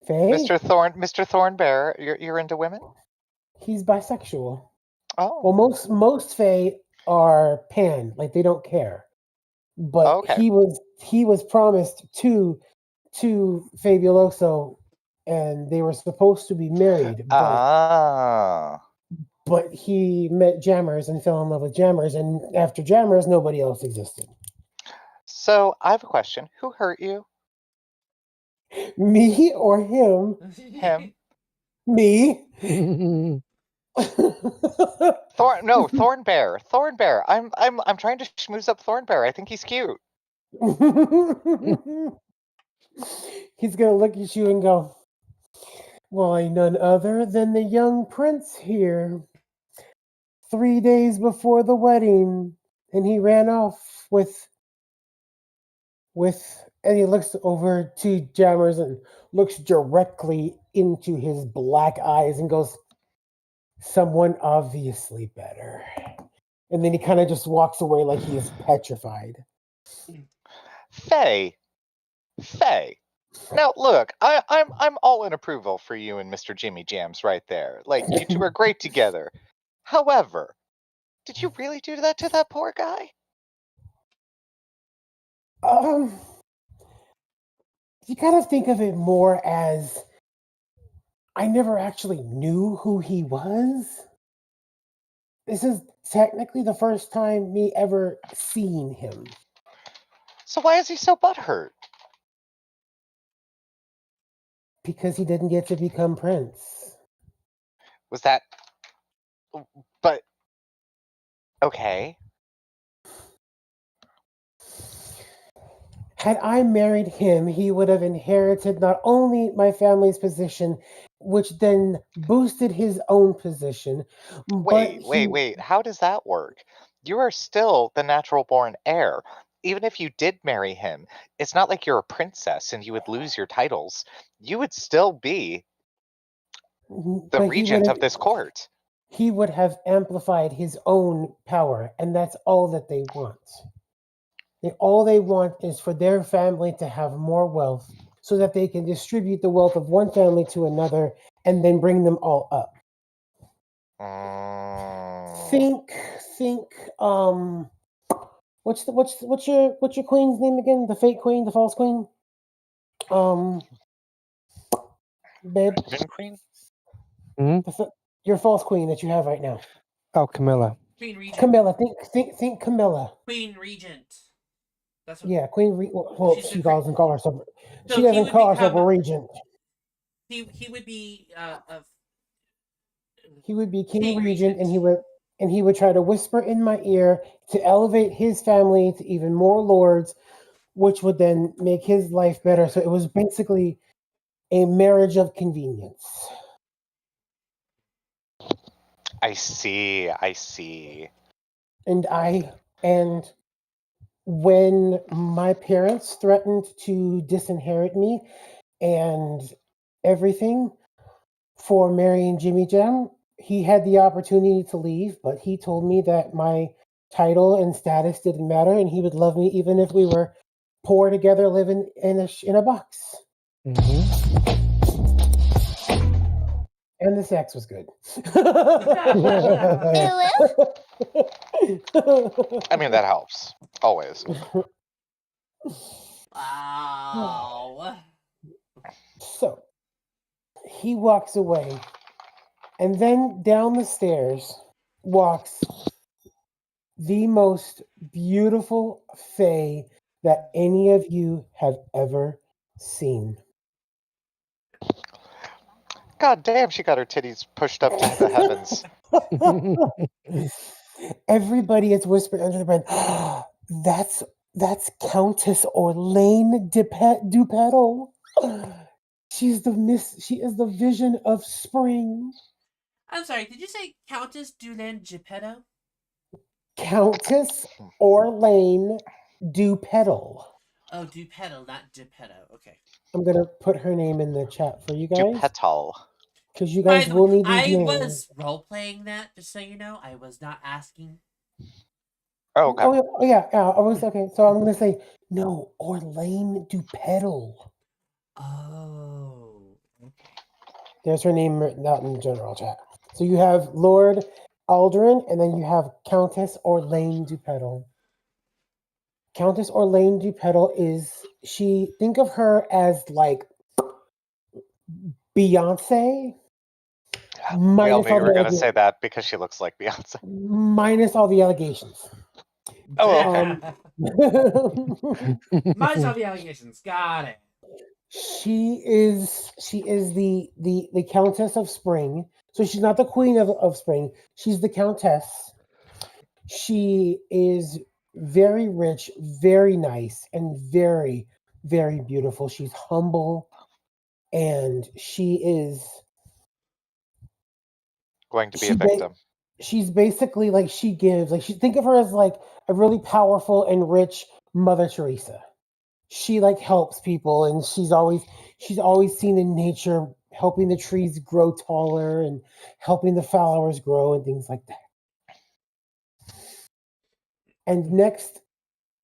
Faye?
Mr. Thornbearer, you're into women?
He's bisexual.
Oh.
Well, most Fae are pan, like they don't care. But
Okay.
he was promised to Fabuloso, and they were supposed to be married. But he met Jammers and fell in love with Jammers, and after Jammers, nobody else existed.
So I have a question. Who hurt you?
Me or him?
Him.
Me.
Thornbear. Thornbear. I'm trying to schmooze up Thornbear. I think he's cute.
He's gonna look at you and go, "Why, none other than the young prince here. 3 days before the wedding, and he ran off with." And he looks over to Jammers and looks directly into his black eyes and goes, "Someone obviously better." And then he kind of just walks away like he is petrified.
Faye. Now look, I'm all in approval for you and Mr. Jimmy Jams right there. Like, you two are great together. However, did you really do that to that poor guy?
You gotta think of it more as I never actually knew who he was. This is technically the first time me ever seeing him.
So why is he so butthurt?
Because he didn't get to become prince.
Was that... But... Okay.
Had I married him, he would have inherited not only my family's position, which then boosted his own position, but
Wait. How does that work? You are still the natural born heir. Even if you did marry him, it's not like you're a princess and you would lose your titles. You would still be the regent of this court.
He would have amplified his own power, and that's all that they want. All they want is for their family to have more wealth so that they can distribute the wealth of one family to another and then bring them all up. Think what's your queen's name again? The fake queen, the false queen? Babe.
Queen?
Your false queen that you have right now.
Oh, Camilla.
Queen Regent.
Camilla, think Camilla.
Queen Regent. That's
what, yeah, Queen Regent. Well, she doesn't call herself.
So
she doesn't call herself a regent.
He would be
he would be King Regent, and he would try to whisper in my ear to elevate his family to even more lords, which would then make his life better. So it was basically a marriage of convenience.
I see.
And when my parents threatened to disinherit me and everything for marrying Jimmy Jam, he had the opportunity to leave, but he told me that my title and status didn't matter, and he would love me even if we were poor together, living in a box.
Mm-hmm.
And the sex was good.
I mean, that helps. Always.
Wow.
So, he walks away, and then down the stairs walks the most beautiful fae that any of you have ever seen.
God damn, she got her titties pushed up to the heavens.
Everybody is whispering under their breath, that's Countess Orlane Dupetal. She is the vision of spring.
I'm sorry, did you say Countess Dulan Geppetto?
Countess Orlane Dupetal.
Oh, Dupetal, not Geppetto. Okay.
I'm gonna put her name in the chat for you guys.
Dupetal.
Because you guys will need these names.
I was role-playing that, just so you know. I was not asking.
Oh, okay.
Oh yeah. I was okay. So I'm gonna say no, Orlane Dupetal.
Oh. Okay.
There's her name written out in the general chat. So you have Lord Aldrin, and then you have Countess Orlane Dupetal. Countess Orlane Dupetal think of her as like Beyonce.
We all knew you were going to say that because she looks like Beyonce.
Minus all the allegations.
Oh,
Mine's on the allegations. Got it.
She is the Countess of Spring. So she's not the Queen of Spring. She's the Countess. She is very rich, very nice, and very, very beautiful. She's humble, and she is
going to be
she
a victim.
she's basically like she gives like she think of her as like a really powerful and rich Mother Teresa. She like helps people, and she's always seen in nature helping the trees grow taller and helping the flowers grow and things like that. And next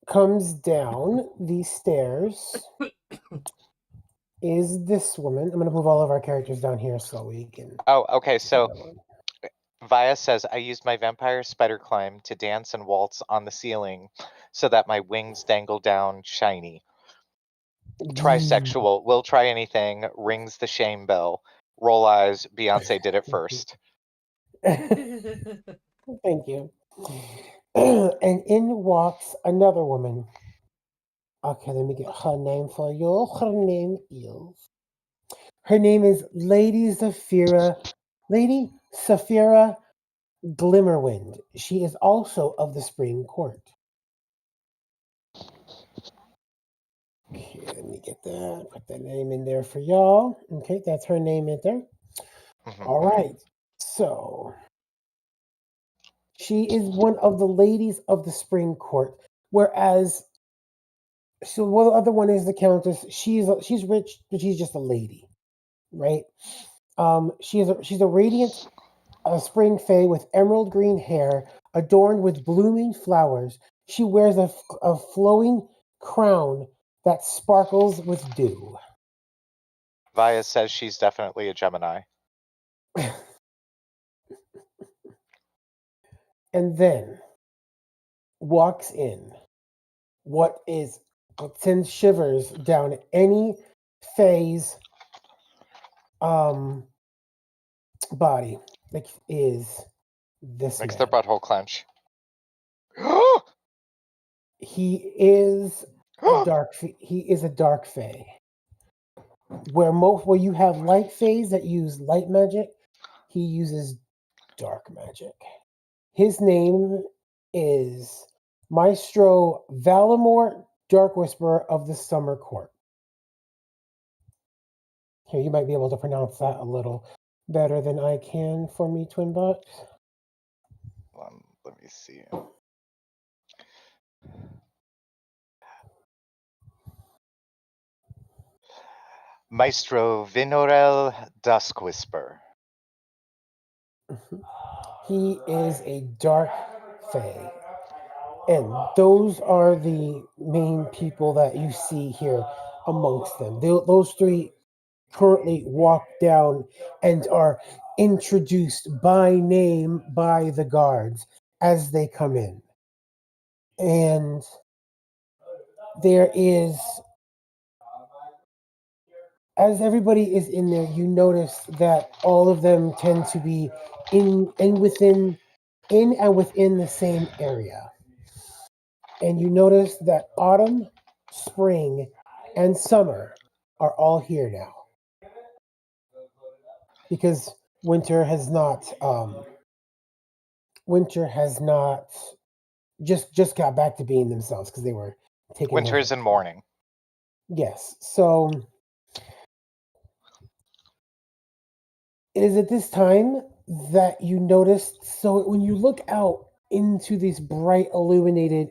comes down these stairs is this woman. I'm going to move all of our characters down here so we can.
Oh, okay. So Via says, I used my vampire spider climb to dance and waltz on the ceiling so that my wings dangle down shiny. Trisexual, will try anything, rings the shame bell. Roll eyes, Beyonce did it first.
Thank you. And in walks another woman. Okay, let me get her name for you. Her name is Lady Saphira Glimmerwind. She is also of the Spring Court. Okay, let me get that. Put that name in there for y'all. Okay, that's her name in there. All right. So she is one of the ladies of the Spring Court, whereas so the other one is the Countess. She's rich, but she's just a lady, right? She's a radiant spring fae with emerald green hair adorned with blooming flowers. She wears a flowing crown that sparkles with dew.
Via says she's definitely a Gemini.
And then walks in what sends shivers down any fae's body. Like is this
Makes
man.
their butthole clench.
He is a dark fae. Where you have light faes that use light magic, he uses dark magic. His name is Maestro Valimor Dark Whisperer of the Summer Court. Here, you might be able to pronounce that a little better than I can for me, Twinbot.
Let me see. Maestro Vinorel Dusk Whisper.
He is a dark fae. And those are the main people that you see here amongst them. Those three currently walk down and are introduced by name by the guards as they come in. And there is, as everybody is in there, you notice that all of them tend to be in and within the same area. And you notice that autumn, spring, and summer are all here now. Because winter has not just got back to being themselves because they were taken
Winter
over.
is in mourning.
Yes. So it is at this time that you notice. So when you look out into this bright illuminated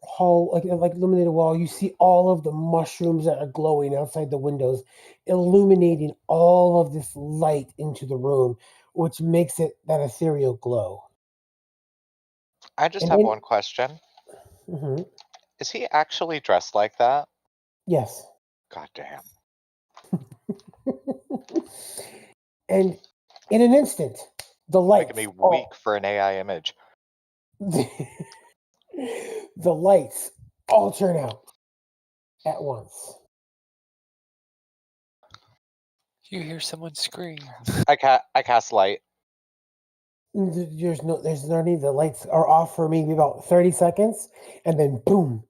hall, like illuminated wall, you see all of the mushrooms that are glowing outside the windows, illuminating all of this light into the room, which makes it that ethereal glow.
I just
And
have
then-
one question.
Mhm.
Is he actually dressed like that?
Yes.
God damn.
And in an instant, the lights
Making me weak for an AI image.
the lights all turn out at once.
You hear someone scream.
I cast light.
There's no need. The lights are off for maybe about 30 seconds, and then boom,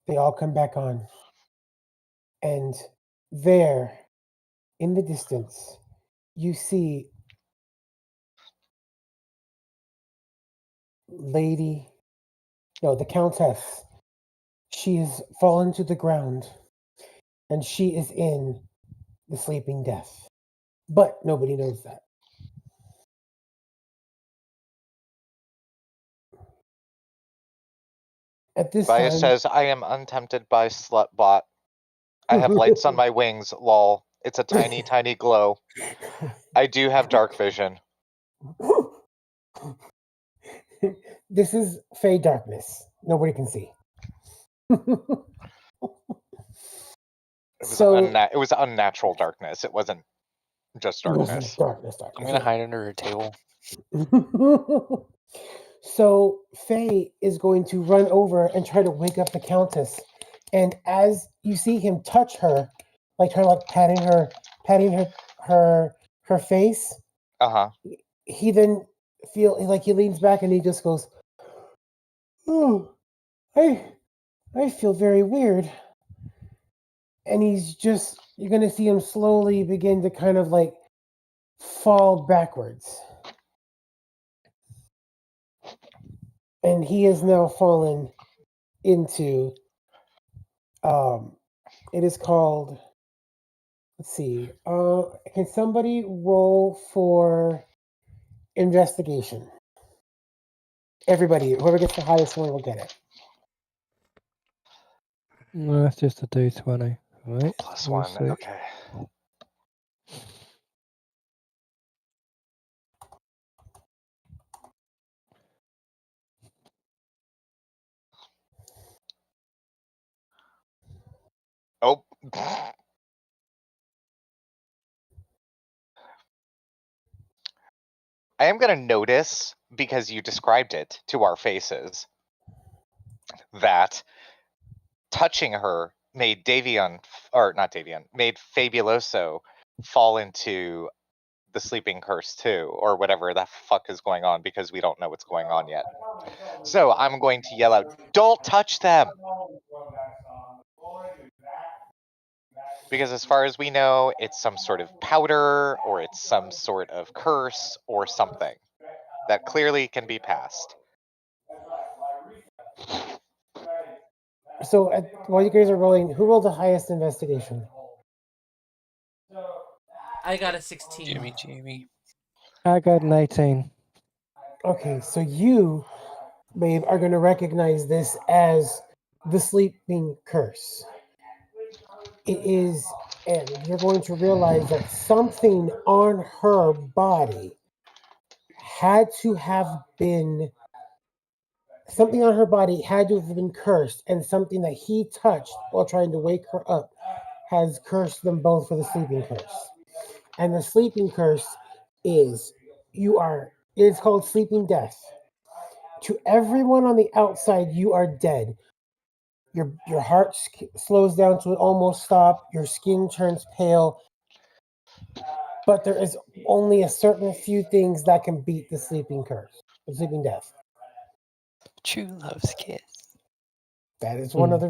they all come back on. And there, in the distance, you see the Countess. She has fallen to the ground, and she is in the sleeping death. But nobody knows that. At this
Bias
time,
says, I am untempted by Slutbot. I have lights on my wings, lol. It's a tiny, tiny glow. I do have dark vision.
this is Fey darkness. Nobody can see.
It was unnatural darkness. It wasn't just
It wasn't
darkness.
darkness.
I'm gonna hide under a table.
So Faye is going to run over and try to wake up the Countess. And as you see him touch her, like patting her face,
Uh-huh.
he then he leans back and he just goes, "Oh, I feel very weird." And you're gonna see him slowly begin to kind of like fall backwards. And he has now fallen into it is called, let's see, can somebody roll for investigation? Everybody, whoever gets the highest one will get it.
No, that's just a D20. Right.
Plus
we'll
one.
see.
Okay. Oh. I am going to notice, because you described it to our faces, that touching her made made Fabuloso fall into the sleeping curse too, or whatever the fuck is going on, because we don't know what's going on yet. So I'm going to yell out, "Don't touch them!" Because as far as we know, it's some sort of powder, or it's some sort of curse, or something that clearly can be passed.
So while you guys are rolling, who rolled the highest investigation?
I got a 16.
Jamie.
I got an 18.
Okay, so you, babe, are going to recognize this as the sleeping curse. It is, and you're going to realize that something on her body had to have been cursed, and something that he touched while trying to wake her up has cursed them both for the sleeping curse. And the sleeping curse it's called sleeping death. To everyone on the outside, you are dead. Your heart slows down to an almost stop. Your skin turns pale. But there is only a certain few things that can beat the sleeping curse, the sleeping death.
True love's kiss.
That is one of the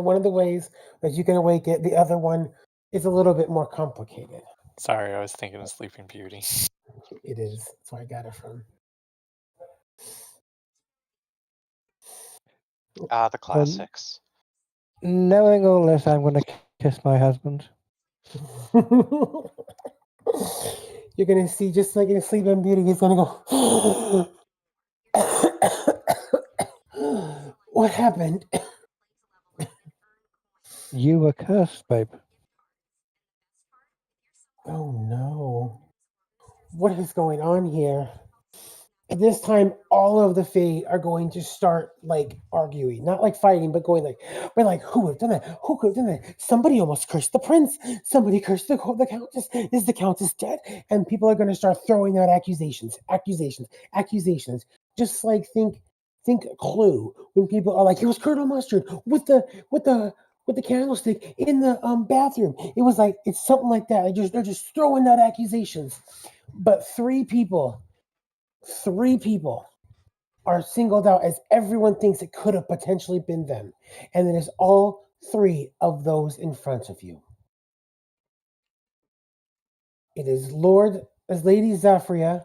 one of the ways that you can awake it. The other one is a little bit more complicated.
Sorry, I was thinking of Sleeping Beauty.
It is. That's where I got it from.
The classics.
Knowing all this, I'm going to kiss my husband.
You're gonna see, just like in Sleeping Beauty, he's gonna go. What happened?
You were cursed, babe.
Oh no. What is going on here? At this time, all of the Fae are going to start like arguing, not like fighting, but who would have done that? Who could have done that? Somebody almost cursed the prince. Somebody cursed the Countess. Is the Countess dead? And people are going to start throwing out accusations. Just like think Clue, when people are like, it was Colonel Mustard with the candlestick in the bathroom. It was like, it's something like that. They're just throwing out accusations. But three people 3 people are singled out as everyone thinks it could have potentially been them. And it is all 3 of those in front of you. It is Lady Zafria,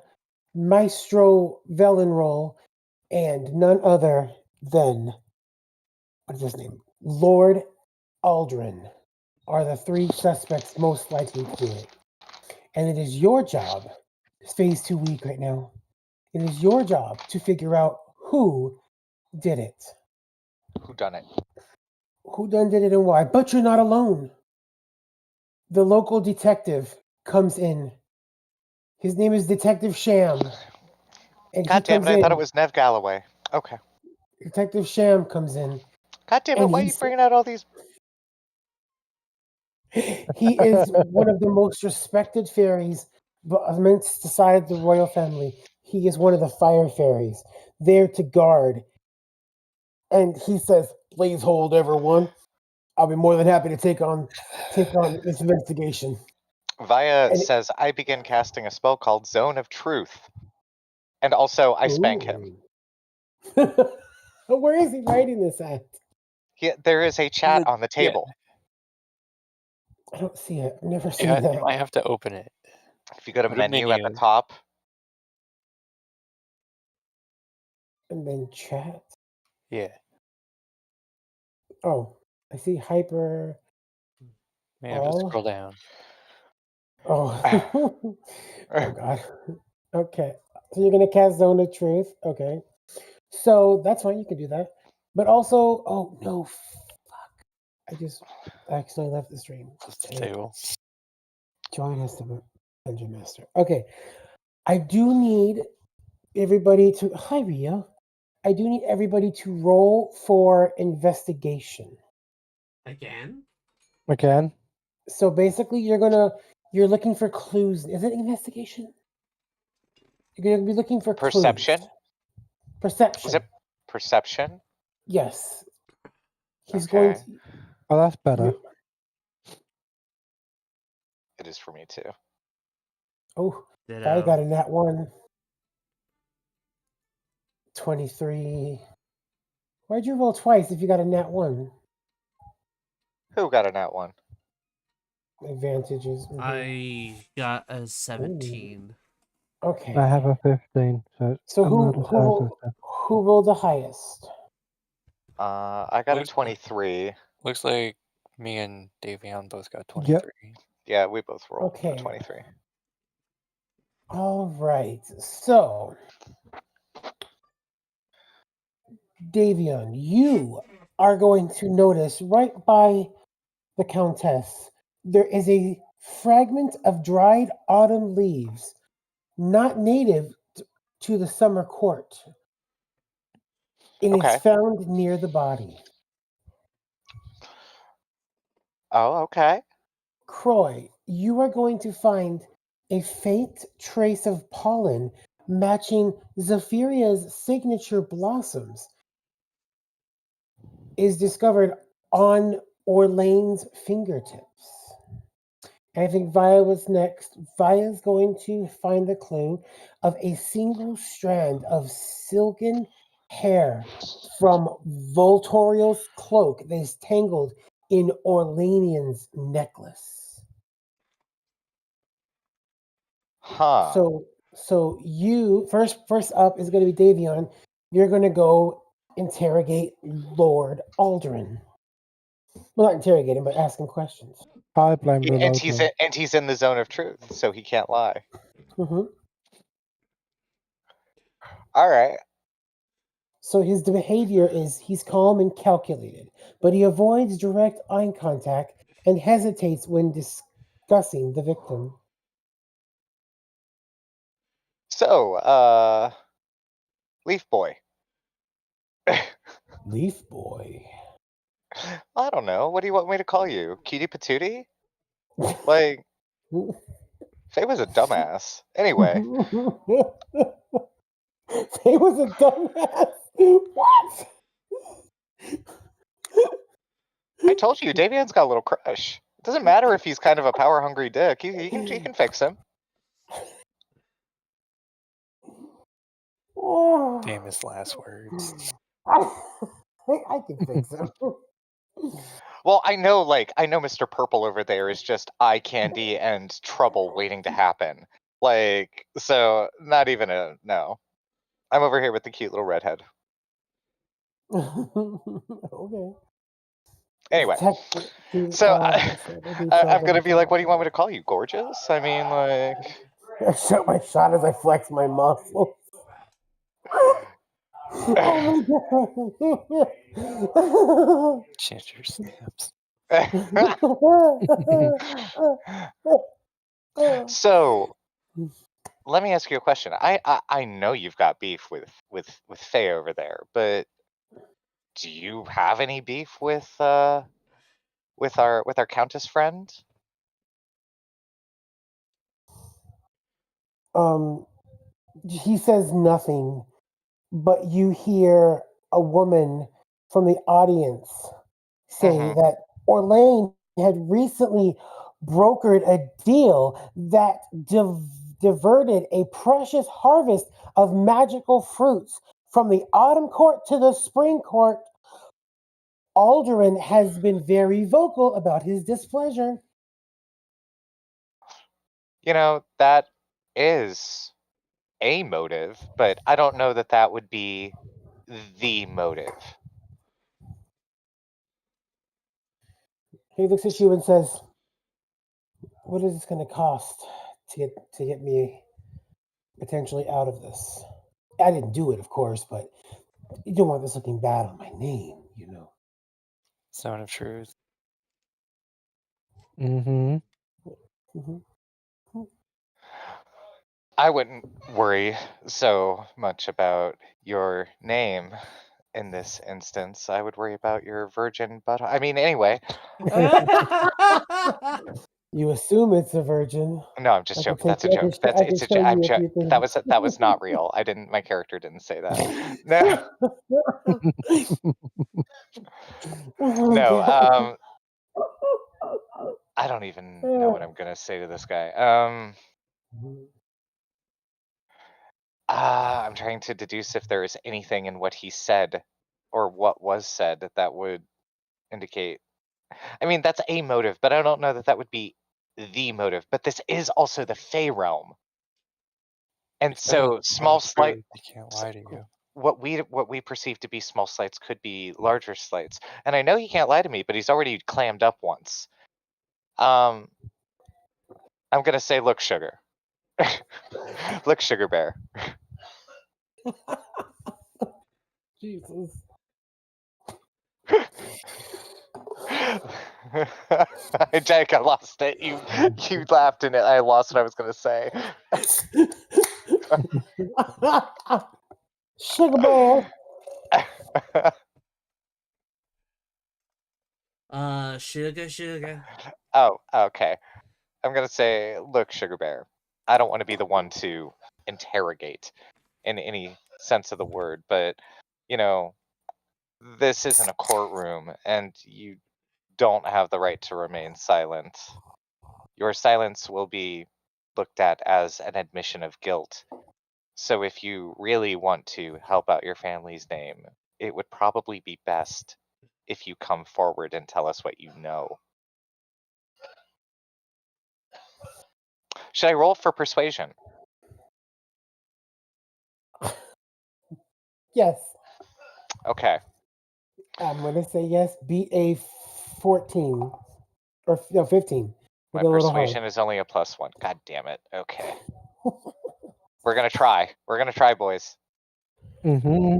Maestro Velenroll, and none other than, what is his name? Lord Aldrin are the 3 suspects most likely to do it. And it is your job, it's phase 2 week right now, it is your job to figure out who did it.
Who done it?
Who done did it and why. But you're not alone. The local detective comes in. His name is Detective Sham. And
God damn it! I thought it was Nev Galloway. Okay.
Detective Sham comes in.
God damn it!
And
Why are you bringing out all these?
He is one of the most respected fairies amongst the side of the royal family. He is one of the fire fairies, there to guard. And he says, "Please hold, everyone. I'll be more than happy to take on this investigation."
Vaya
And
says, I begin casting a spell called Zone of Truth. And also, I spank him.
Where is he writing this at?
There is a chat on the table.
I don't see it. I've never seen
Yeah,
that.
you might have to open it.
If you go to
Go to
menu at the
menu.
top,
And then chat.
Yeah.
Oh, I see hyper.
You have to
All.
scroll down.
Oh. Oh God. Okay. So you're gonna cast Zone of Truth. Okay. So that's fine. You can do that. But also, oh no, fuck! I just accidentally left the stream.
That's the
Dang it.
table.
Join as the Dungeon Master. Okay. I do need everybody to. Hi, Rio. I do need everybody to roll for investigation.
Again?
Again?
So basically, you're looking for clues. Is it investigation? You're gonna be looking for
perception.
clues. Perception.
Is it perception?
Yes. He's
Okay.
going to.
Oh, that's better.
It is for me too.
Oh,
Ditto.
I got a nat 1. 23. Why'd you roll twice if you got a nat 1?
Who got a nat 1?
Advantages.
I got a 17.
Okay.
I have a 15, so I'm not as high as that.
Who rolled the highest?
I got a
Looks-
23.
Looks like me and Davion both got 23.
Yeah, we both rolled
Okay.
a 23.
All right. So, Davion, you are going to notice right by the Countess, there is a fragment of dried autumn leaves, not native to the summer court. It is
Okay.
found near the body.
Oh, okay.
Croy, you are going to find a faint trace of pollen matching Zephyria's signature blossoms is discovered on Orlane's fingertips. I think Via was next. Via is going to find the clue of a single strand of silken hair from Voltorial's cloak that is tangled in Orlanian's necklace.
Huh.
So you first up is going to be Davion. You're going to go interrogate Lord Aldrin. Well, not interrogate him, but ask him questions.
I blame the
And
local.
he's in the zone of truth, so he can't lie.
Mm-hmm.
All right.
So his behavior is he's calm and calculated, but he avoids direct eye contact and hesitates when discussing the victim.
So, Leaf Boy.
Leaf Boy.
I don't know. What do you want me to call you? Cutie Patootie? Like, Faye was a dumbass. Anyway,
He was a dumbass. What?
I told you, Davion's got a little crush. It doesn't matter if he's kind of a power hungry dick. He can fix him.
Famous last words.
I can fix him.
Well, I know Mr. Purple over there is just eye candy and trouble waiting to happen. Like, so not even a no. I'm over here with the cute little redhead.
Okay.
Anyway,
Technically,
so I'm gonna be like, what do you want me to call you? Gorgeous? I mean, like,
I shut my shot as I flex my muscles. Oh my
Ginger snaps.
god.
so let me ask you a question. I know you've got beef with Faye over there, but do you have any beef with our Countess friend?
He says nothing, but you hear a woman from the audience saying
Mhm.
that Orlane had recently brokered a deal that diverted a precious harvest of magical fruits from the autumn court to the spring court. Alderaan has been very vocal about his displeasure.
You know, that is a motive, but I don't know that that would be the motive.
He looks at you and says, "What is this going to cost to get me potentially out of this? I didn't do it, of course, but you don't want this looking bad on my name, you know."
Zone of truth.
Mm-hmm.
Mm-hmm.
I wouldn't worry so much about your name in this instance. I would worry about your virgin butt. I mean, anyway.
You assume it's a virgin.
No, I'm just
I can
joking. That's a
take- I can
joke.
sh-
That's
I can
it's a
show
joke.
you a few things.
That was not real. I didn't. My character didn't say that. No, no. I don't even know what I'm gonna say to this guy. I'm trying to deduce if there is anything in what he said or what was said that would indicate. I mean, that's a motive, but I don't know that that would be the motive. But this is also the Fey realm, and
If that was
so
the
small slight.
truth, he can't lie to you.
What we perceive to be small slights could be larger slights, and I know he can't lie to me, but he's already clammed up once. I'm gonna say, look, sugar, look, sugar bear.
Jesus.
Jake, I lost it. You laughed in it. I lost what I was gonna say.
Sugar bear.
Sugar.
Oh, okay. I'm gonna say, look, sugar bear. I don't want to be the one to interrogate in any sense of the word, but you know, this isn't a courtroom, and you don't have the right to remain silent. Your silence will be looked at as an admission of guilt. So if you really want to help out your family's name, it would probably be best if you come forward and tell us what you know. Should I roll for persuasion?
Yes.
Okay.
I'm going to say yes. Beat a 14. Or no, 15.
My
Make it a little
persuasion
hard.
is only a +1. God damn it. Okay. We're gonna try. We're gonna try, boys.
Mm-hmm.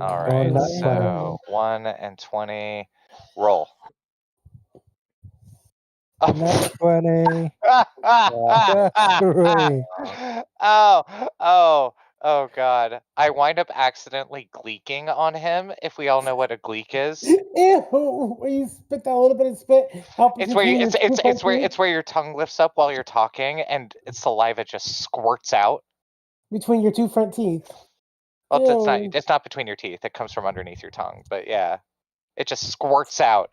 All
Mm,
right.
not
So 1 and 20. Roll.
Not 20. That's great.
Oh God. I wind up accidentally gleeking on him, if we all know what a gleek is.
Ew, when you spit that little bit of spit out
It's where
between your two front teeth,
it's where your tongue lifts up while you're talking and saliva just squirts out.
between your two front teeth.
Well,
Ew.
it's not between your teeth. It comes from underneath your tongue. But yeah. It just squirts out.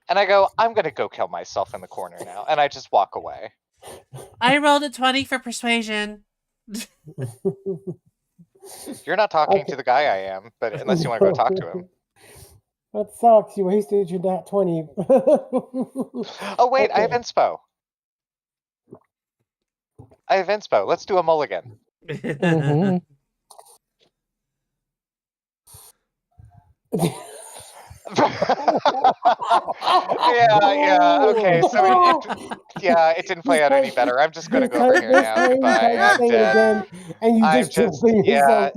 And I go, I'm gonna go kill myself in the corner now. And I just walk away.
I rolled a 20 for persuasion.
You're not talking
Okay.
to the guy I am, but unless you want to go talk to him.
That sucks. You wasted your nat 20.
Oh wait, I have
Okay.
inspo. Let's do a mulligan.
Mm-hmm.
Yeah, okay, so it didn't play out any better. I'm just gonna go over here now. Goodbye,
You tried to
I'm
say it
dead.
again, and you
I'm
just dropped
just,
it yourself.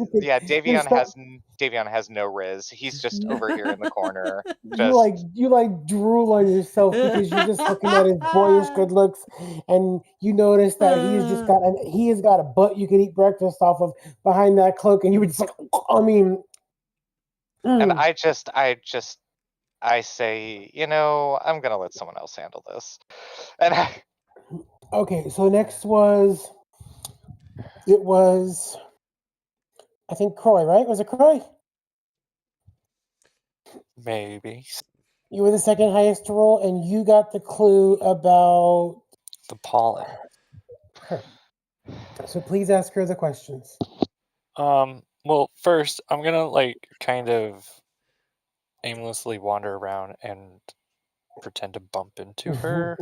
Davion has no riz. He's just over here in the corner.
You like drool on yourself because you're just looking at his boyish good looks, and you notice that he has got a butt you could eat breakfast off of behind that cloak, and you would just like, I mean,
And
mm.
I say, I'm gonna let someone else handle this. And
Okay, so next was I think Croy, right? Was it Croy?
Maybe.
You were the second highest to roll, and you got the clue about
The pollen.
her. So please ask her the questions.
Well, first, I'm gonna, like, kind of aimlessly wander around and pretend to bump into her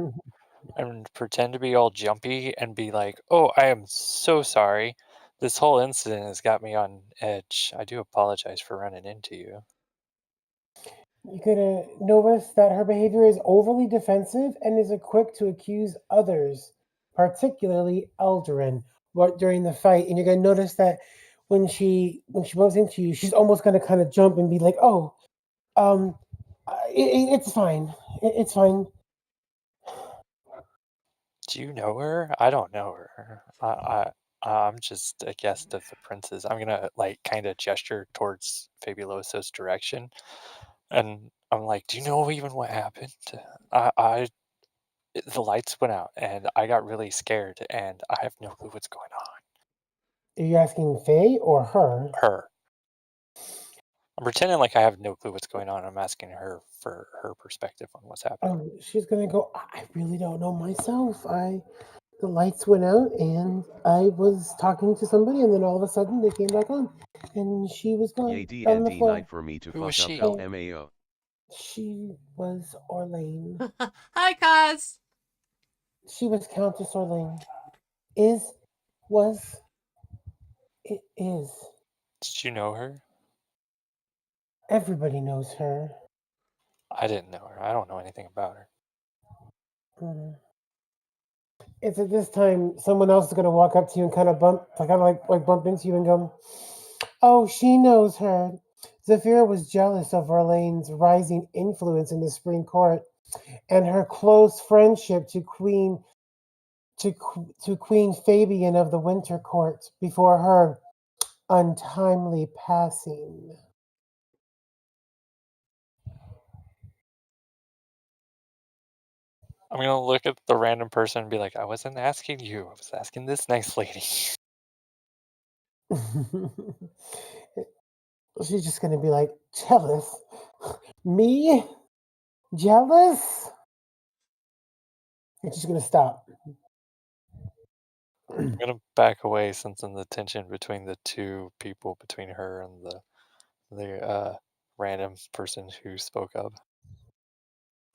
and pretend to be all jumpy and be like, oh, I am so sorry. This whole incident has got me on edge. I do apologize for running into you.
You could notice that her behavior is overly defensive and is quick to accuse others, particularly Eldarin, during the fight. And you're gonna notice that when she bumps into you, she's almost gonna kind of jump and be like, "Oh, it's fine. It's fine."
Do you know her? I don't know her. I'm just a guest of the prince's. I'm gonna, like, kind of gesture towards Fabuloso's direction, and I'm like, "Do you know even what happened? The lights went out, and I got really scared, and I have no clue what's going on."
Are you asking Faye or her?
Her. I'm pretending like I have no clue what's going on. I'm asking her for her perspective on what's happening.
She's gonna go. I really don't know myself. The lights went out and I was talking to somebody, and then all of a sudden they came back on, and she was gone
Yay
on the
D&D
floor.
night for me to
Who was
fuck up
she?
LMAO.
She was Orlane.
Hi, Kaz.
She was Countess Orlane. It is.
Did you know her?
Everybody knows her.
I didn't know her. I don't know anything about her.
Mm. It's at this time someone else is gonna walk up to you and kind of bump into you and go, "Oh, she knows her." Zafira was jealous of Orlane's rising influence in the Spring Court and her close friendship to Queen Fabian of the Winter Court before her untimely passing.
I'm gonna look at the random person and be like, I wasn't asking you. I was asking this nice lady.
She's just gonna be like, jealous? Me? Jealous? And she's gonna stop.
I'm gonna back away, sensing the tension between the two people, between her and the random person who spoke up.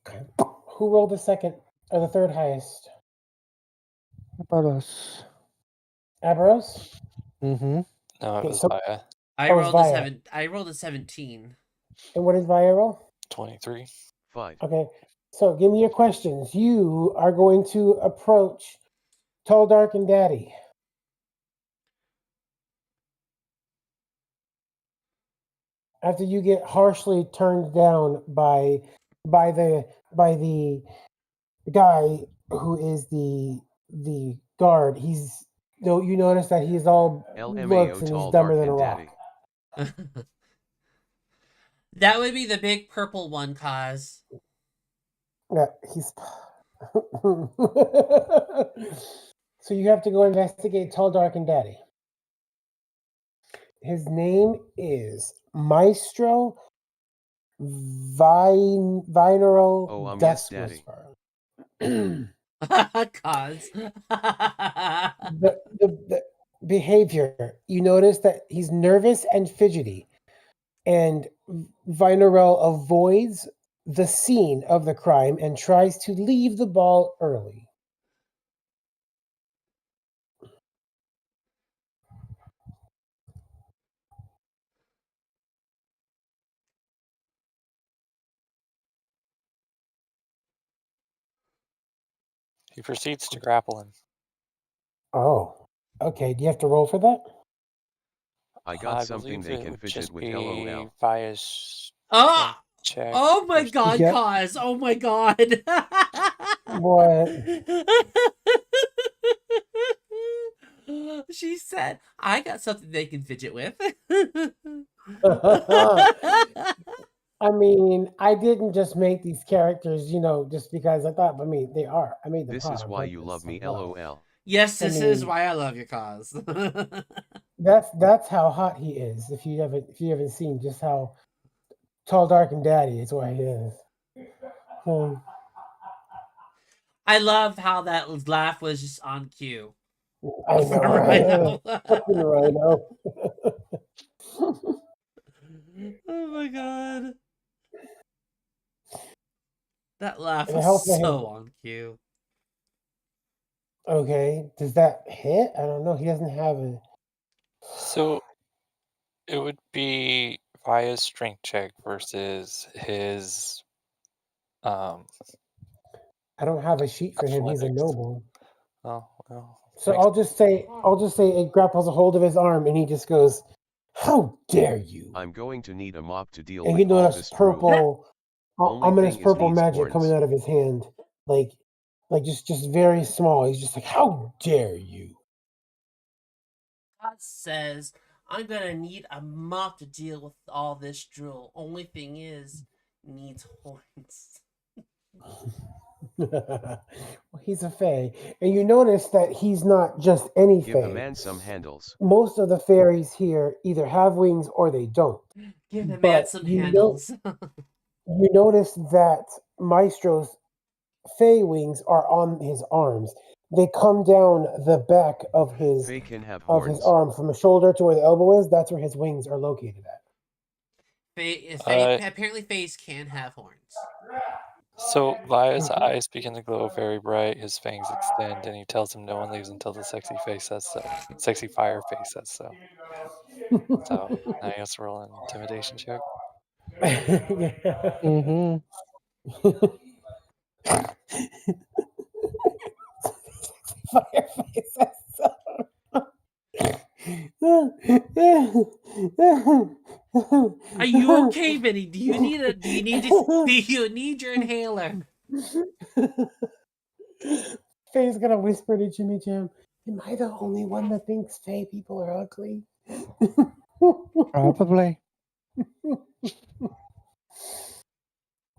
Okay. Who rolled the second or the third highest?
About us.
Aberos?
Mm-hmm.
No, it
Okay,
was
so
Via.
I
Oh, it's Via.
I rolled a 17.
And what did Via roll?
23.
5.
Okay, so give me your questions. You are going to approach Tall, Dark, and Daddy. After you get harshly turned down by the guy who is the guard. You notice that he's all looks
LMAO
and he's
tall
dumber
dark
than a
and
rock.
daddy.
That would be the big purple one, Kaz.
Yeah, he's. So you have to go investigate Tall, Dark, and Daddy. His name is Maestro Vineral
Oh,
Dust
yes, daddy.
Whisperer.
Kaz.
the behavior, you notice that he's nervous and fidgety, and Vinerel avoids the scene of the crime and tries to leave the ball early.
He proceeds to grapple him.
Oh, okay. Do you have to roll for that?
I got
I
something
believe
they
it
can
would
fidget
just
with.
be
LOL.
via
Oh!
check.
Oh my
or-
god,
Yep.
Cause! Oh my god!
What?
She said, I got something they can fidget with.
I mean, I didn't just make these characters, just because I thought. I mean, they are. I made them
This
hot
is
on
why you
purpose
love me.
as well.
LOL.
Yes,
I
this is
mean-
why I love your Cause.
That's how hot he is. If you haven't seen just how tall, dark, and daddy is, why he is.
I love how that laugh was just on cue.
I know, right? Fucking Rhino.
Oh my god. That laugh
It
was
helps that
so on cue.
Okay, does that hit? I don't know. He doesn't have a.
So it would be via strength check versus his
I don't have a sheet for him. He's a
athletics.
noble.
Oh well.
So
makes-
I'll just say it grapples a hold of his arm, and he just goes, "How dare you!"
I'm going to need a mop to deal
And you
with all
notice
this drool.
purple,
Only
ominous
thing is
purple
needs
magic
horns.
coming out of his hand, like just very small. He's just like, "How dare you!"
God says, I'm gonna need a mop to deal with all this drool. Only thing is, needs horns.
Well, he's a fae, and you notice that he's not just any
Give the
fae.
man some handles.
Most of the fairies here either have wings or they don't.
Give the man
But
some
you
handles.
You notice that Maestro's fae wings are on his arms. They come down the back of his
Fae can have
of his
horns.
arm from the shoulder to where the elbow is. That's where his wings are located at.
Apparently, fays can have horns.
So Via's eyes begin to glow very bright, his fangs extend, and he tells him no one leaves until the sexy face says so. Sexy fire face says so. So now he has to roll an intimidation check.
Mm-hmm.
Fireface.
Are you okay, Benny? Do you need your inhaler?
Faye's gonna whisper to Jimmy Jam, "Am I the only one that thinks Faye people are ugly?"
Probably.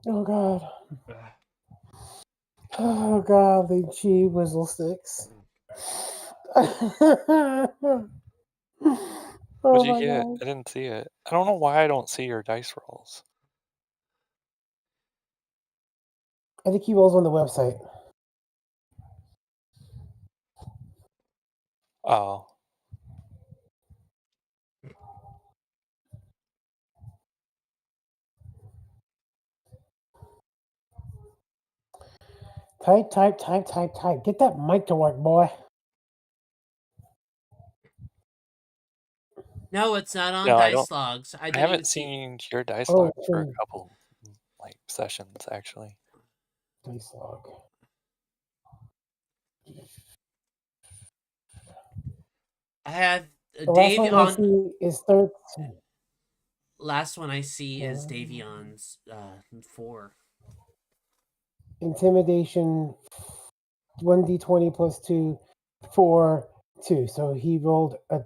Oh god. Oh god, the chi whistle sticks.
What'd
Oh
you
my
get?
god.
I didn't see it. I don't know why I don't see your dice rolls.
I think he rolls on the website.
Oh.
Type. Get that mic to work, boy.
No, it's not on
No, I
dice
don't-
logs. I
I
don't
haven't
even see.
seen your dice
Oh,
log for a
true.
couple sessions actually.
Dice log.
I have
The last
Dave
one I
on.
see is 13.
Last one I see is Davion's 4.
Intimidation 1d20 plus 2, 4, 2. So he rolled a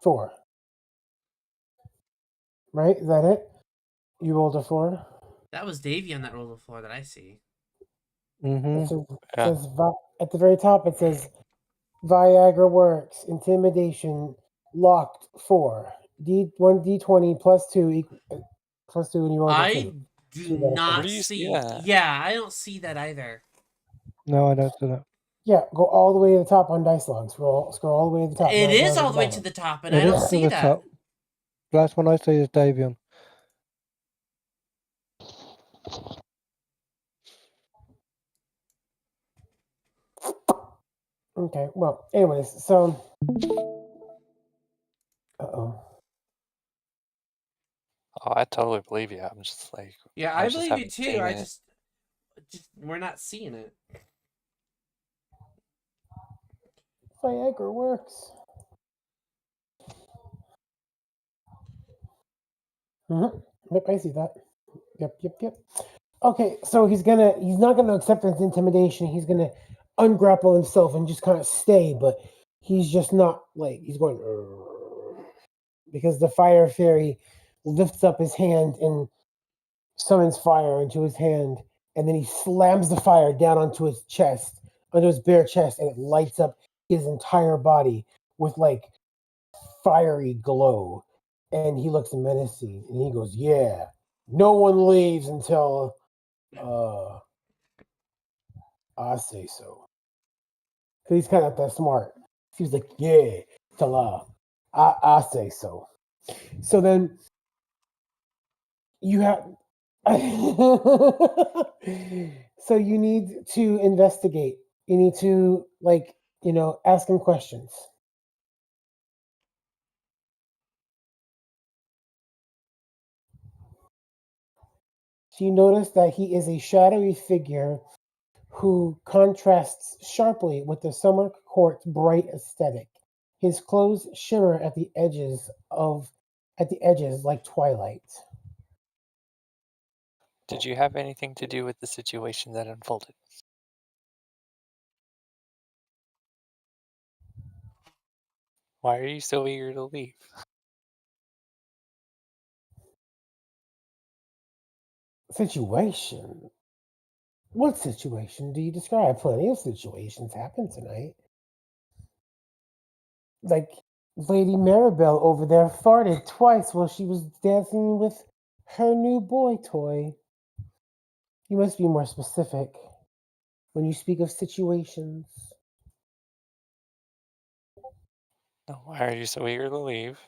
4. Right? Is that it? You rolled a 4?
That was Davion that rolled the 4 that I see.
Mm-hmm.
At the very top, it says Viagra works. Intimidation locked 4. 1d20 plus 2 plus 2, and you rolled a 2.
I do
See that?
not
Where do you see
see.
that?
Yeah, I don't see that either.
No, I don't see that.
Yeah, go all the way to the top on dice log. Scroll all the way to the top.
It
not
is
at
all the way to
bottom.
the top, and
It
I don't
is to
see
the
that.
top. Last one I see is Davion.
Okay, well, anyways, so. Uh-oh.
Oh, I totally believe you. I'm just like,
Yeah,
I
I
just
believe you
haven't
too.
seen
I
it.
just we're not seeing it.
Viagra works. Yep, I see that. Yep. Okay, so he's not gonna accept his intimidation. He's gonna ungrapple himself and just kind of stay, but he's just not like he's going because the fire fairy lifts up his hand and summons fire into his hand, and then he slams the fire down onto his chest, onto his bare chest, and it lights up his entire body with like fiery glow. And he looks menacing and he goes, "Yeah, no one leaves until I say so." Cause he's kind of that smart. He's like, "Yeah, till I say so." So then you have so you need to investigate. You need to ask him questions. So you notice that he is a shadowy figure who contrasts sharply with the summer court's bright aesthetic. His clothes shimmer at the edges like twilight.
Did you have anything to do with the situation that unfolded? Why are you so eager to leave?
Situation? What situation do you describe? Plenty of situations happen tonight. Like Lady Maribel over there farted twice while she was dancing with her new boy toy. You must be more specific when you speak of situations.
No, why are you so eager to leave?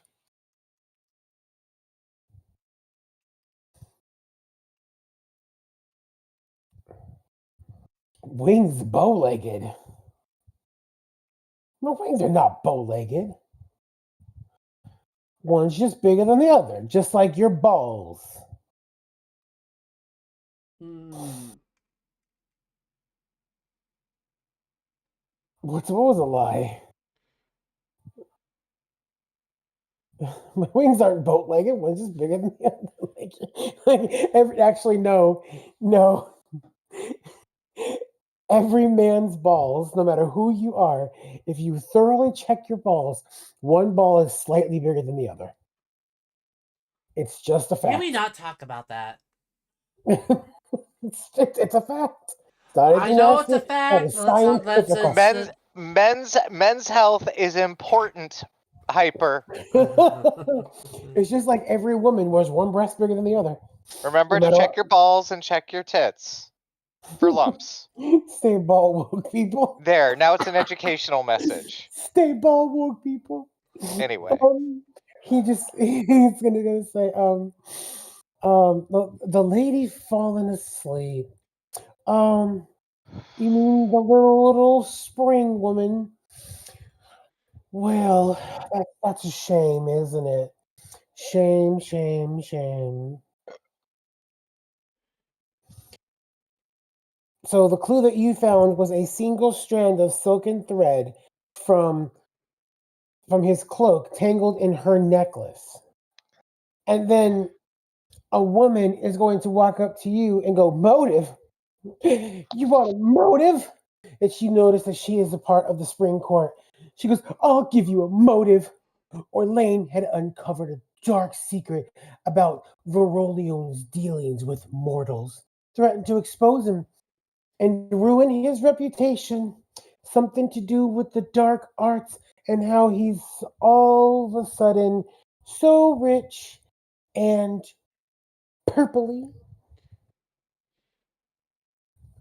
Wings bow-legged. My wings are not bow-legged. One's just bigger than the other, just like your balls. What was a lie? My wings aren't boat-legged. One's just bigger than the other. Actually, no. Every man's balls, no matter who you are, if you thoroughly check your balls, one ball is slightly bigger than the other. It's just a fact.
Can we not talk about that?
It's a fact. It's not
I know it's a
gymnastics. That
fact.
is
Let's
scientific.
Men's health is important. Hyper.
It's just like every woman wears one breast bigger than the other.
Remember
No
to
matter
check
what.
your balls and check your tits for lumps.
Stay ball woke, people.
There, now it's an educational message.
Stay ball woke, people.
Anyway.
He's gonna say, the lady falling asleep. You mean the little spring woman? Well, that's a shame, isn't it? Shame. So the clue that you found was a single strand of silken thread from his cloak tangled in her necklace. And then a woman is going to walk up to you and go, "Motive? You want a motive?" And she noticed that she is a part of the spring court. She goes, "I'll give you a motive." Orlane had uncovered a dark secret about Verolio's dealings with mortals, threatened to expose him and ruin his reputation. Something to do with the dark arts and how he's all of a sudden so rich and purpley.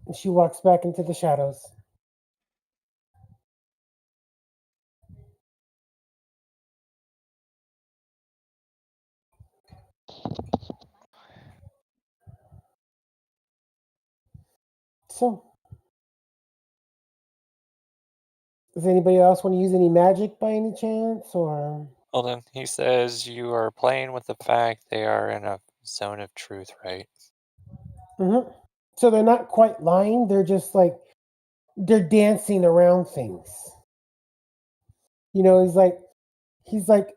And she walks back into the shadows. So, does anybody else want to use any magic by any chance, or?
Well, then he says you are playing with the fact they are in a zone of truth, right?
Mm-hmm. So they're not quite lying. They're just like they're dancing around things. You know, he's like,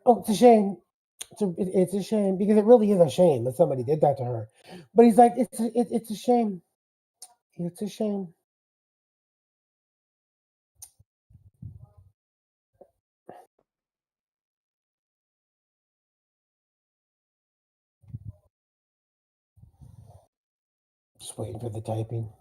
oh, it's a shame. It's a shame because it really is a shame that somebody did that to her. But he's like, it's a shame. It's a shame. Just waiting for the typing.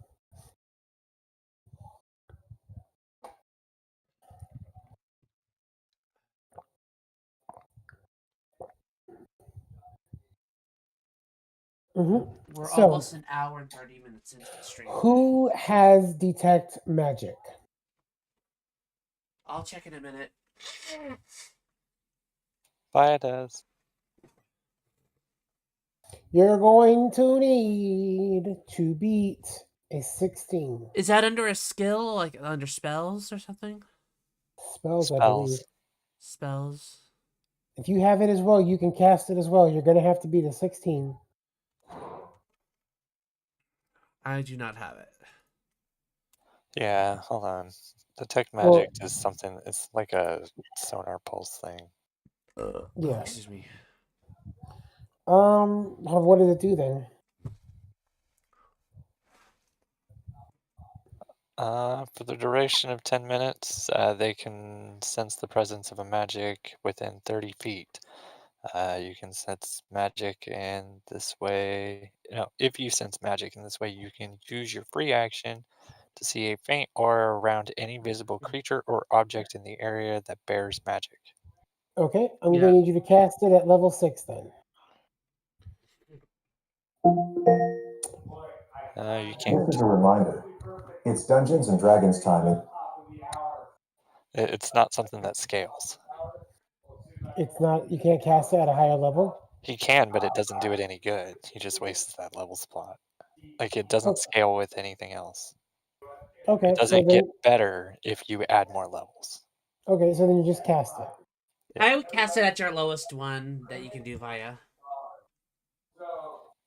Mm-hmm.
We're
So,
almost an hour and 30 minutes into the stream.
who has detect magic?
I'll check in a minute.
Fire does.
You're going to need to beat a 16.
Is that under a skill, like under spells or something?
Spells, I believe.
Spells.
If you have it as well, you can cast it as well. You're going to have to beat a 16.
I do not have it.
Yeah, hold on. Detect
Well-
magic is something. It's like a sonar pulse thing.
Yeah.
Excuse me.
What does it do then?
For the duration of 10 minutes, they can sense the presence of a magic within 30 feet. You can sense magic in this way. If you sense magic in this way, you can use your free action to see a faint aura around any visible creature or object in the area that bears magic.
Okay, I'm
Yeah.
going to need you to cast it at level 6 then.
You can't.
This is a reminder. It's Dungeons and Dragons time.
It's not something that scales.
It's not, you can't cast it at a higher level?
He can, but it doesn't do it any good. He just wastes that level slot. Like, it doesn't scale with anything else.
Okay,
It
so
doesn't
then,
get better if you add more levels.
okay, so then you just cast it.
I would cast it at your lowest one that you can do via.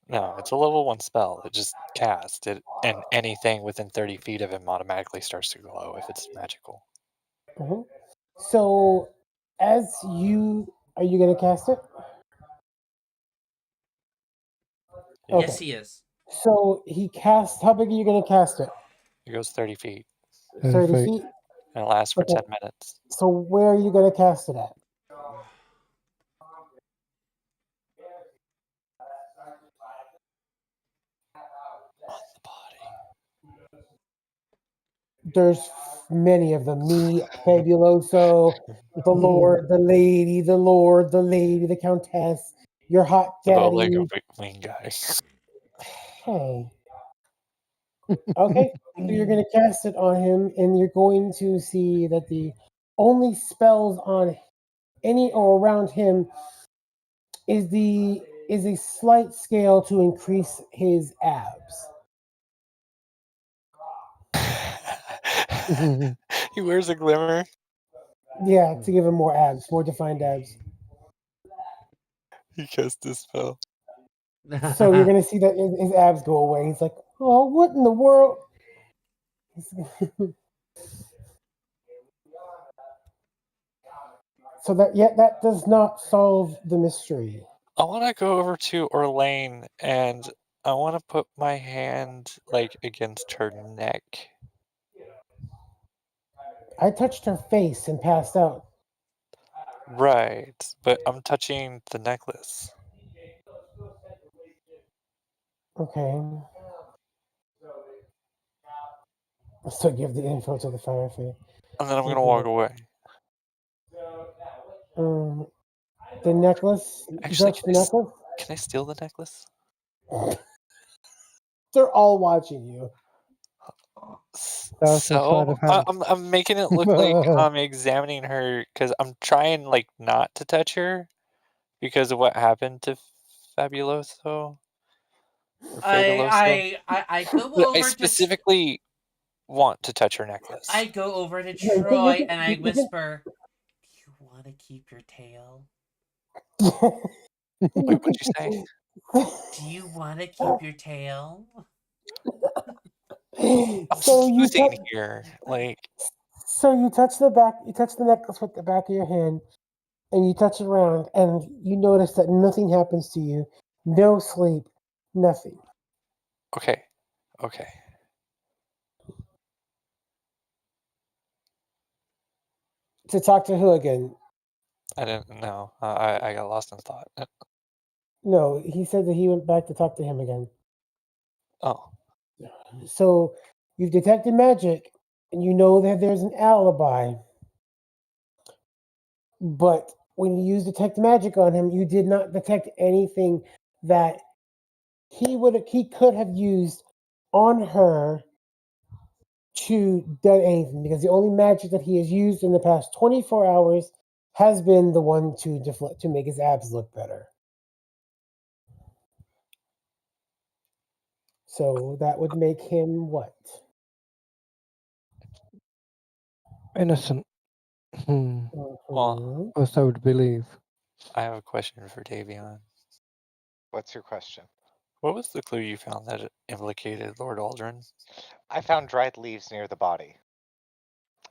No, it's a level 1 spell. It just casts it, and anything within 30 feet of him automatically starts to glow if it's magical.
Mhm. So, are you going to cast it?
Yeah.
Yes, he is.
So he casts, how big are you going to cast it?
It goes 30 feet,
30 feet?
and it lasts for
Okay.
10 minutes.
So where are you going to cast it at?
On the body.
There's many of them. Me, Fabuloso, the Lord, the Lady, the Lord, the Lady, the Countess, your hot
The bow-leg
daddy.
wing guy.
Hey. Okay, so you're going to cast it on him, and you're going to see that the only spells on any or around him is a slight scale to increase his abs.
He wears a glimmer.
Yeah, to give him more abs, more defined abs.
He cast this spell.
So you're going to see that his abs go away. He's like, oh, what in the world? So that does not solve the mystery.
I want to go over to Orlane, and I want to put my hand, like, against her neck.
I touched her face and passed out.
Right, but I'm touching the necklace.
Okay. So give the info to the Firefly.
And then I'm going to walk away.
The necklace.
Actually,
Just the necklace.
can I steal the necklace?
They're all watching you.
That's the sleight of hand.
I'm making it look like I'm examining her because I'm trying, like, not to touch her because of what happened to Fabuloso? Or Fabuloso?
I go
But I
over to
specifically want to touch her necklace.
I go over to
You
Troy
can-
and I
you can-
whisper, "Do you want to keep your tail?
Wait, what'd you say?
Do you want to keep your tail?"
I'm
so you
soothing
touch,
here. Like,
so you touch the back. You touch the necklace with the back of your hand, and you touch it around, and you notice that nothing happens to you. No sleep, nothing.
okay. Okay.
To talk to who again?
I didn't know. I got lost in thought.
No, he said that he went back to talk to him again.
Oh.
So you've detected magic, and you know that there's an alibi. But when you used detect magic on him, you did not detect anything that he could have used on her to done anything, because the only magic that he has used in the past 24 hours has been the one to deflect, to make his abs look better. So that would make him what?
Innocent.
Well,
Mhm.
Or so I would believe.
I have a question for Davion.
What's your question?
What was the clue you found that implicated Lord Aldrin?
I found dried leaves near the body.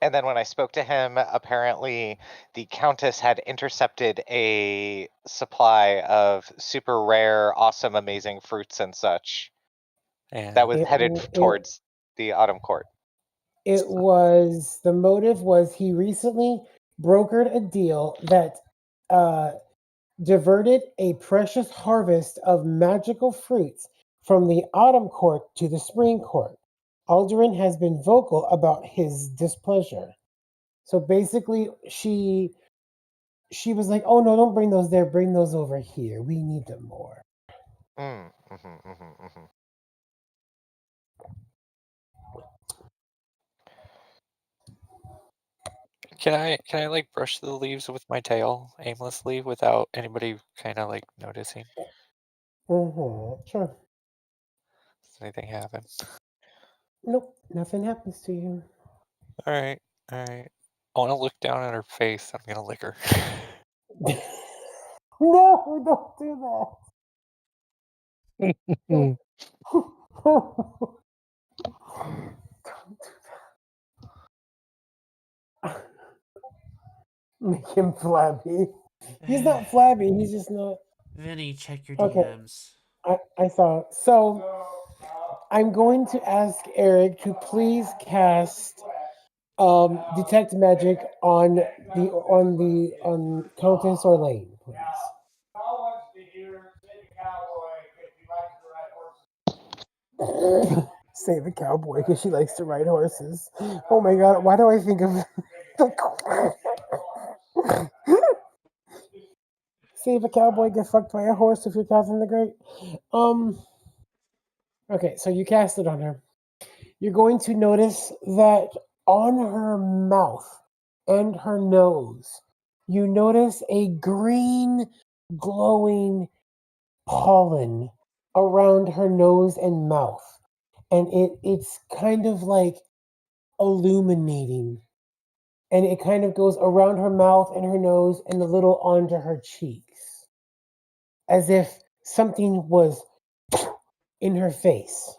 And then when I spoke to him, apparently the Countess had intercepted a supply of super rare, awesome, amazing fruits and such
And
that was
It
headed
w- it-
towards the Autumn Court.
It was, the motive was he recently brokered a deal that diverted a precious harvest of magical fruits from the autumn court to the spring court. Aldurin has been vocal about his displeasure. So basically, she was like, "Oh no, don't bring those there. Bring those over here. We need them more."
Mm-hmm.
can I like brush the leaves with my tail aimlessly without anybody kind of like noticing?
Sure.
Does anything happen?
Nope, nothing happens to you.
All right. I want to look down at her face. I'm gonna lick her.
No, don't do that. Don't do that. Make him flabby. He's not flabby. He's just not.
Vinny, check your
Okay,
DMs.
I saw. So I'm going to ask Eric to please cast detect magic on Countess Orlane, please. Save a cowboy because she likes to ride horses. Oh my god, why do I think of save a cowboy, get fucked by a horse if you're Catherine the Great? Okay, so you cast it on her. You're going to notice that on her mouth and her nose, you notice a green glowing pollen around her nose and mouth. And it's kind of like illuminating. And it kind of goes around her mouth and her nose and a little onto her cheeks. As if something was in her face.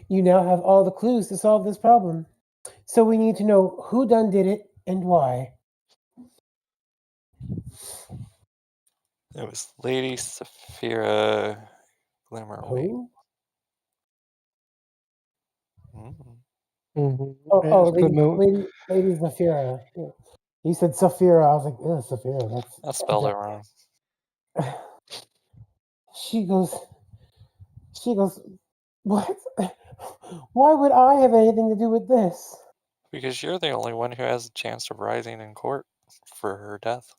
You now have all the clues to solve this problem. So we need to know who done did it and why.
It was Lady Saphira Glimmerwing.
Who?
Mm.
Oh,
It's
Lady Zafira. Yeah. You said Saphira. I was like, yeah, Saphira.
I spelled it wrong.
She goes, what? Why would I have anything to do with this?
Because you're the only one who has a chance of rising in court for her death.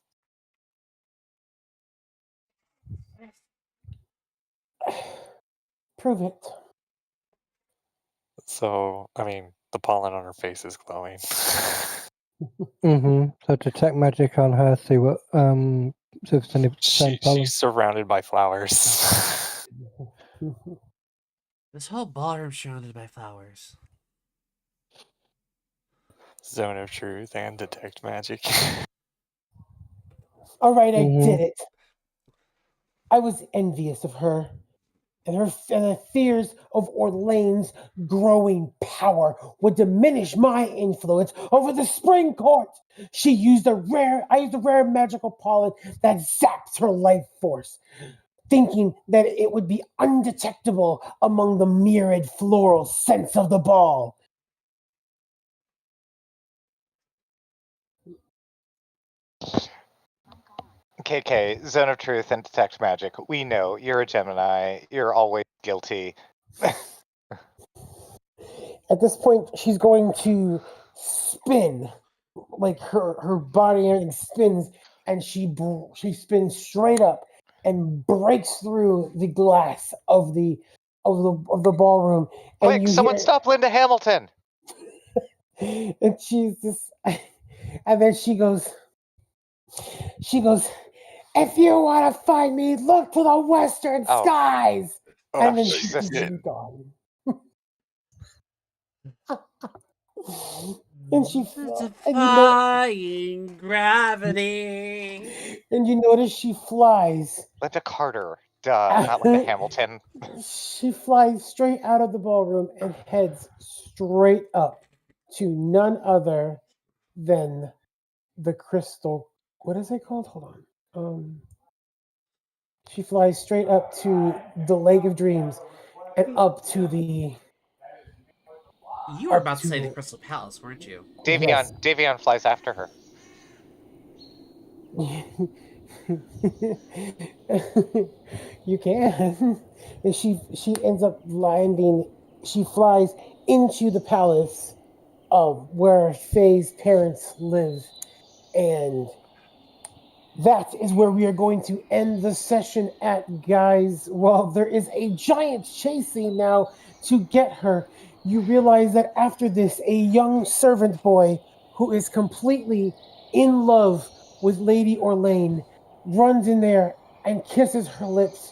Prove it.
So, I mean, the pollen on her face is glowing.
So detect magic on her, see what so if it's any same problem.
She's surrounded by flowers.
This whole ballroom surrounded by flowers.
Zone of truth and detect magic.
All right, I did it. I was envious of her, and the fears of Orlane's growing power would diminish my influence over the spring court. I used a rare magical pollen that zaps her life force, thinking that it would be undetectable among the myriad floral scents of the ball.
KK, Zone of Truth and Detect Magic. We know you're a Gemini. You're always guilty.
At this point, she's going to spin, like her body and everything spins, and she spins straight up and breaks through the glass of the ballroom.
Quick,
And you
someone
hear,
stop Linda Hamilton!
and she's just, and then she goes, if you want to find me, look to the western skies.
Oh,
And then
Jesus.
she's gone. And she
Defying gravity.
And you notice she flies.
Linda Carter. Duh, not Linda Hamilton.
She flies straight out of the ballroom and heads straight up to none other than the crystal. What is it called? Hold on. She flies straight up to the Lake of Dreams and up to the.
You were about to say the Crystal Palace, weren't you?
Davion flies after her.
You can. And she ends up landing. She flies into the palace where Faye's parents live, and that is where we are going to end the session at, guys. Well, there is a giant chase scene now to get her. You realize that after this, a young servant boy who is completely in love with Lady Orlane runs in there and kisses her lips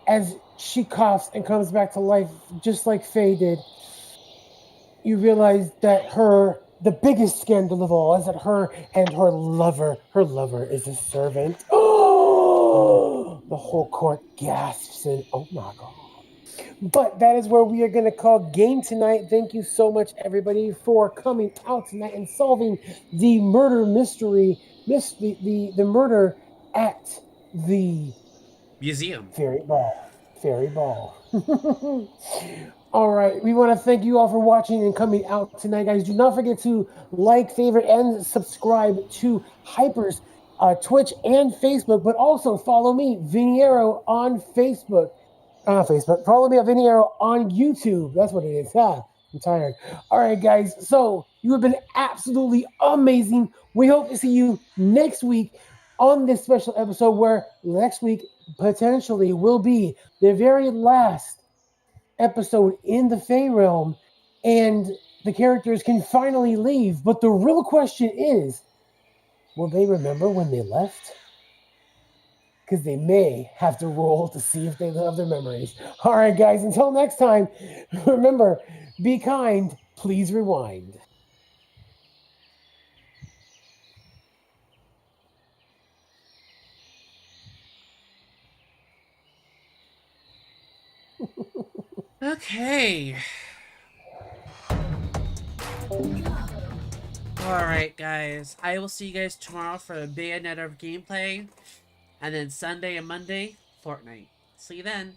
as she coughs and comes back to life, just like Faye did. You realize that the biggest scandal of all is that her and her lover is a servant. Oh, the whole court gasps and oh my God. But that is where we are going to call game tonight. Thank you so much, everybody, for coming out tonight and solving the murder mystery, the murder at the
museum.
Fairy Ball. All right. We want to thank you all for watching and coming out tonight, guys. Do not forget to like, favorite, and subscribe to Hyper's Twitch and Facebook, but also follow me, Viniero, on Facebook. Follow me at Viniero on YouTube. That's what it is. I'm tired. All right, guys. So you have been absolutely amazing. We hope to see you next week on this special episode where next week potentially will be the very last episode in the Fae realm, and the characters can finally leave. But the real question is, will they remember when they left? Because they may have to roll to see if they have their memories. All right, guys, until next time, remember, be kind, please rewind.
Okay. Alright, guys. I will see you guys tomorrow for a big night of gameplay. And then Sunday and Monday, Fortnite. See you then.